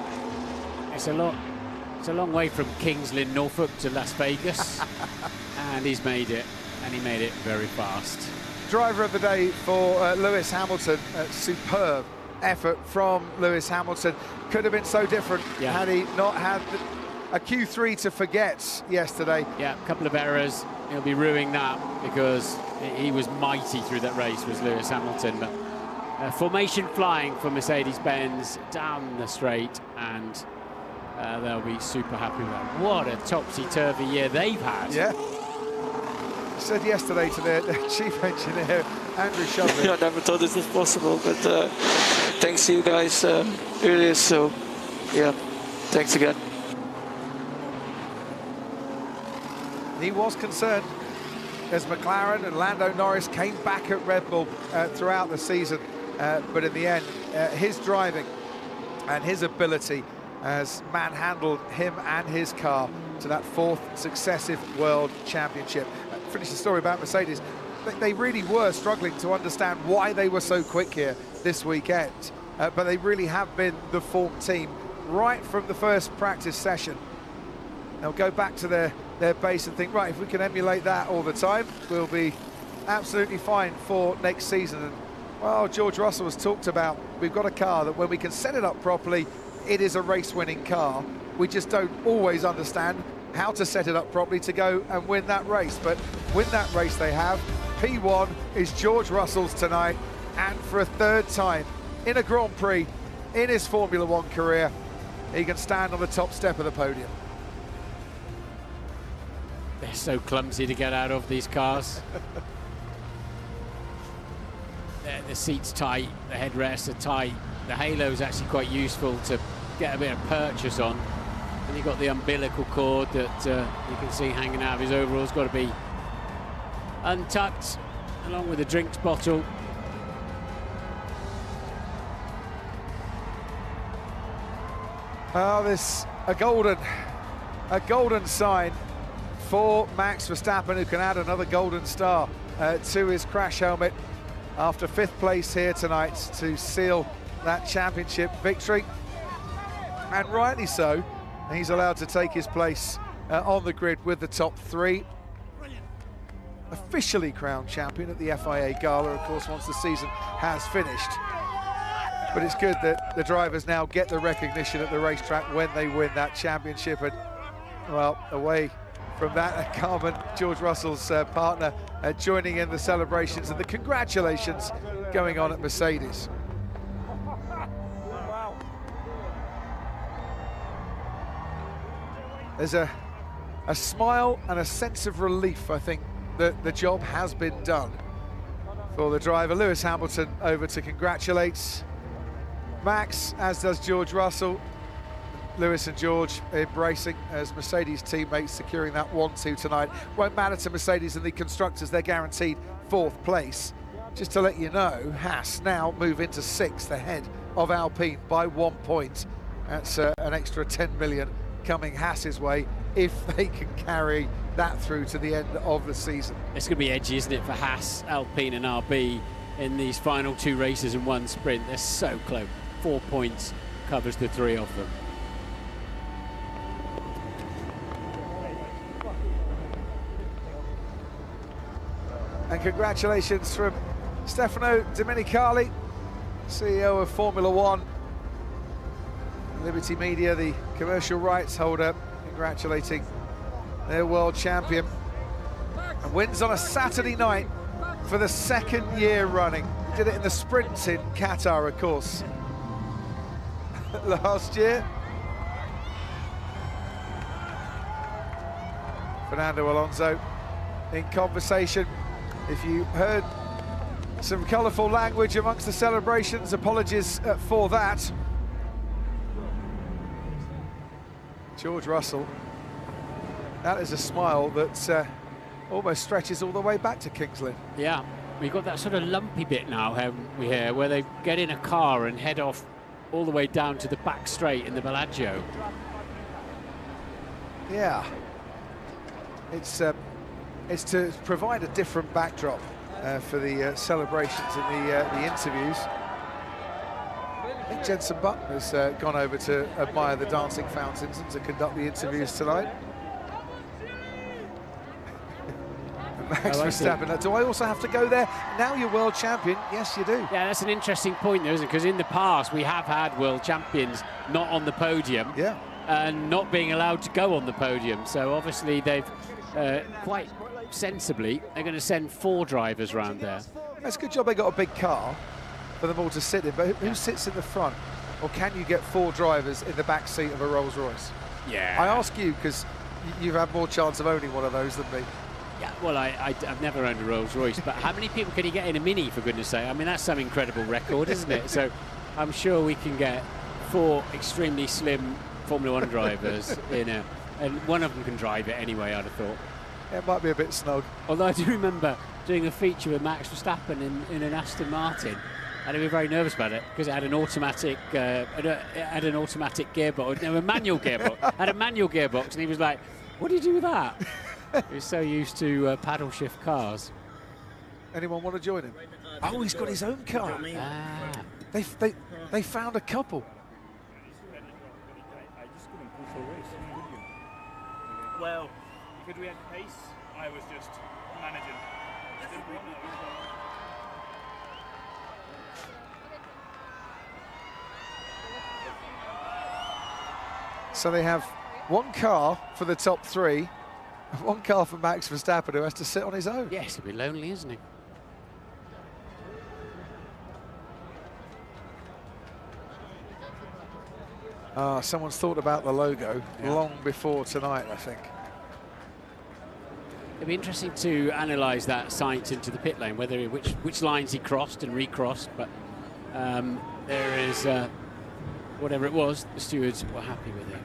It's a long way from Kings Lynn, Norfolk to Las Vegas. And he's made it, and he made it very fast. Driver of the day for Lewis Hamilton. Superb effort from Lewis Hamilton. Could have been so different had he not had a Q3 to forget yesterday. Yeah, a couple of errors. He'll be ruining that because he was mighty through that race, was Lewis Hamilton. But formation flying for Mercedes-Benz down the straight, and they'll be super happy with that. What a topsy-turvy year they've had. Yeah. Said yesterday to their chief engineer, Andrew Shovlin. I never thought this was possible, but thanks to you guys, really is. So, yeah, thanks again. He was concerned as McLaren and Lando Norris came back at Red Bull throughout the season, but in the end, his driving and his ability has manhandled him and his car to that 4th successive World Championship. Finish the story about Mercedes. They really were struggling to understand why they were so quick here this weekend, but they really have been the form team right from the first practice session. They'll go back to their base and think, right, if we can emulate that all the time, we'll be absolutely fine for next season. And, well, George Russell has talked about, we've got a car that when we can set it up properly, it is a race-winning car. We just don't always understand how to set it up properly to go and win that race. But win that race they have. P1 is George Russell's tonight, and for a 3rd time in a Grand Prix in his Formula One career, he can stand on the top step of the podium. They're so clumsy to get out of these cars. The seat's tight, the headrests are tight. The halo's actually quite useful to get a bit of purchase on. And you've got the umbilical cord that you can see hanging out of his overalls, got to be untucked, along with a drinks bottle. Oh, this a golden sign for Max Verstappen, who can add another golden star to his crash helmet after 5th place here tonight to seal that championship victory. And rightly so, he's allowed to take his place on the grid with the top 3. Officially crowned champion at the FIA Gala, of course, once the season has finished. But it's good that the drivers now get the recognition at the racetrack when they win that championship. And, well, away from that, Carmen, George Russell's partner, joining in the celebrations and the congratulations going on at Mercedes. There's a smile and a sense of relief, I think, that the job has been done for the driver. Lewis Hamilton over to congratulate Max, as does George Russell. Lewis and George embracing as Mercedes teammates, securing that 1-2 tonight. Won't matter to Mercedes and the constructors, they're guaranteed 4th place. Just to let you know, Haas now move into 6th ahead of Alpine by 1 point. That's an extra 10 million coming Haas's way if they can carry that through to the end of the season. It's going to be edgy, isn't it, for Haas, Alpine and RB in these final 2 races and 1 sprint. They're so close. 4 points covers the 3 of them. And congratulations from Stefano Domenicali, CEO of Formula One. Liberty Media, the commercial rights holder, congratulating their world champion. And wins on a Saturday night for the 2nd year running. He did it in the sprint in Qatar, of course, last year. Fernando Alonso in conversation. If you heard some colourful language amongst the celebrations, apologies for that. George Russell, that is a smile that almost stretches all the way back to Kings Lynn. Yeah, we've got that sort of lumpy bit now, haven't we, here, where they get in a car and head off all the way down to the back straight in the Bellagio. Yeah, it's to provide a different backdrop for the celebrations and the interviews. I think Jenson Button has gone over to admire the dancing fountains and to conduct the interviews tonight. Max Verstappen, do I also have to go there? Now you're world champion. Yes, you do. Yeah, that's an interesting point, though, isn't it? Because in the past, we have had world champions not on the podium. Yeah. And not being allowed to go on the podium. So obviously they've quite sensibly, they're going to send 4 drivers around there. That's a good job they got a big car for them all to sit in, but who sits in the front? Or can you get 4 drivers in the back seat of a Rolls Royce? Yeah. I ask you because you've had more chance of owning one of those than me. Yeah, well, I've never owned a Rolls Royce, but how many people can you get in a Mini, for goodness sake? I mean, that's some incredible record, isn't it? So I'm sure we can get 4 extremely slim Formula One drivers in a, and one of them can drive it anyway, I'd have thought. Yeah, it might be a bit snug. Although I do remember doing a feature with Max Verstappen in an Aston Martin, And he was very nervous about it because it had an automatic, gearbox, no, a manual gearbox. Had a manual gearbox, and he was like, "What do you do with that?" He was so used to paddle shift cars. Anyone want to join him? Oh, he's got his own car. Ah. They found a couple. Well, because we had pace, I was just managing. So they have one car for the top three, one car for Max Verstappen, who has to sit on his own. Yes, he'll be lonely, isn't he? Someone's thought about the logo long before tonight, I think. It'd be interesting to analyse that sight into the pit lane, whether which lines he crossed and recrossed. But there is whatever it was, the stewards were happy with it.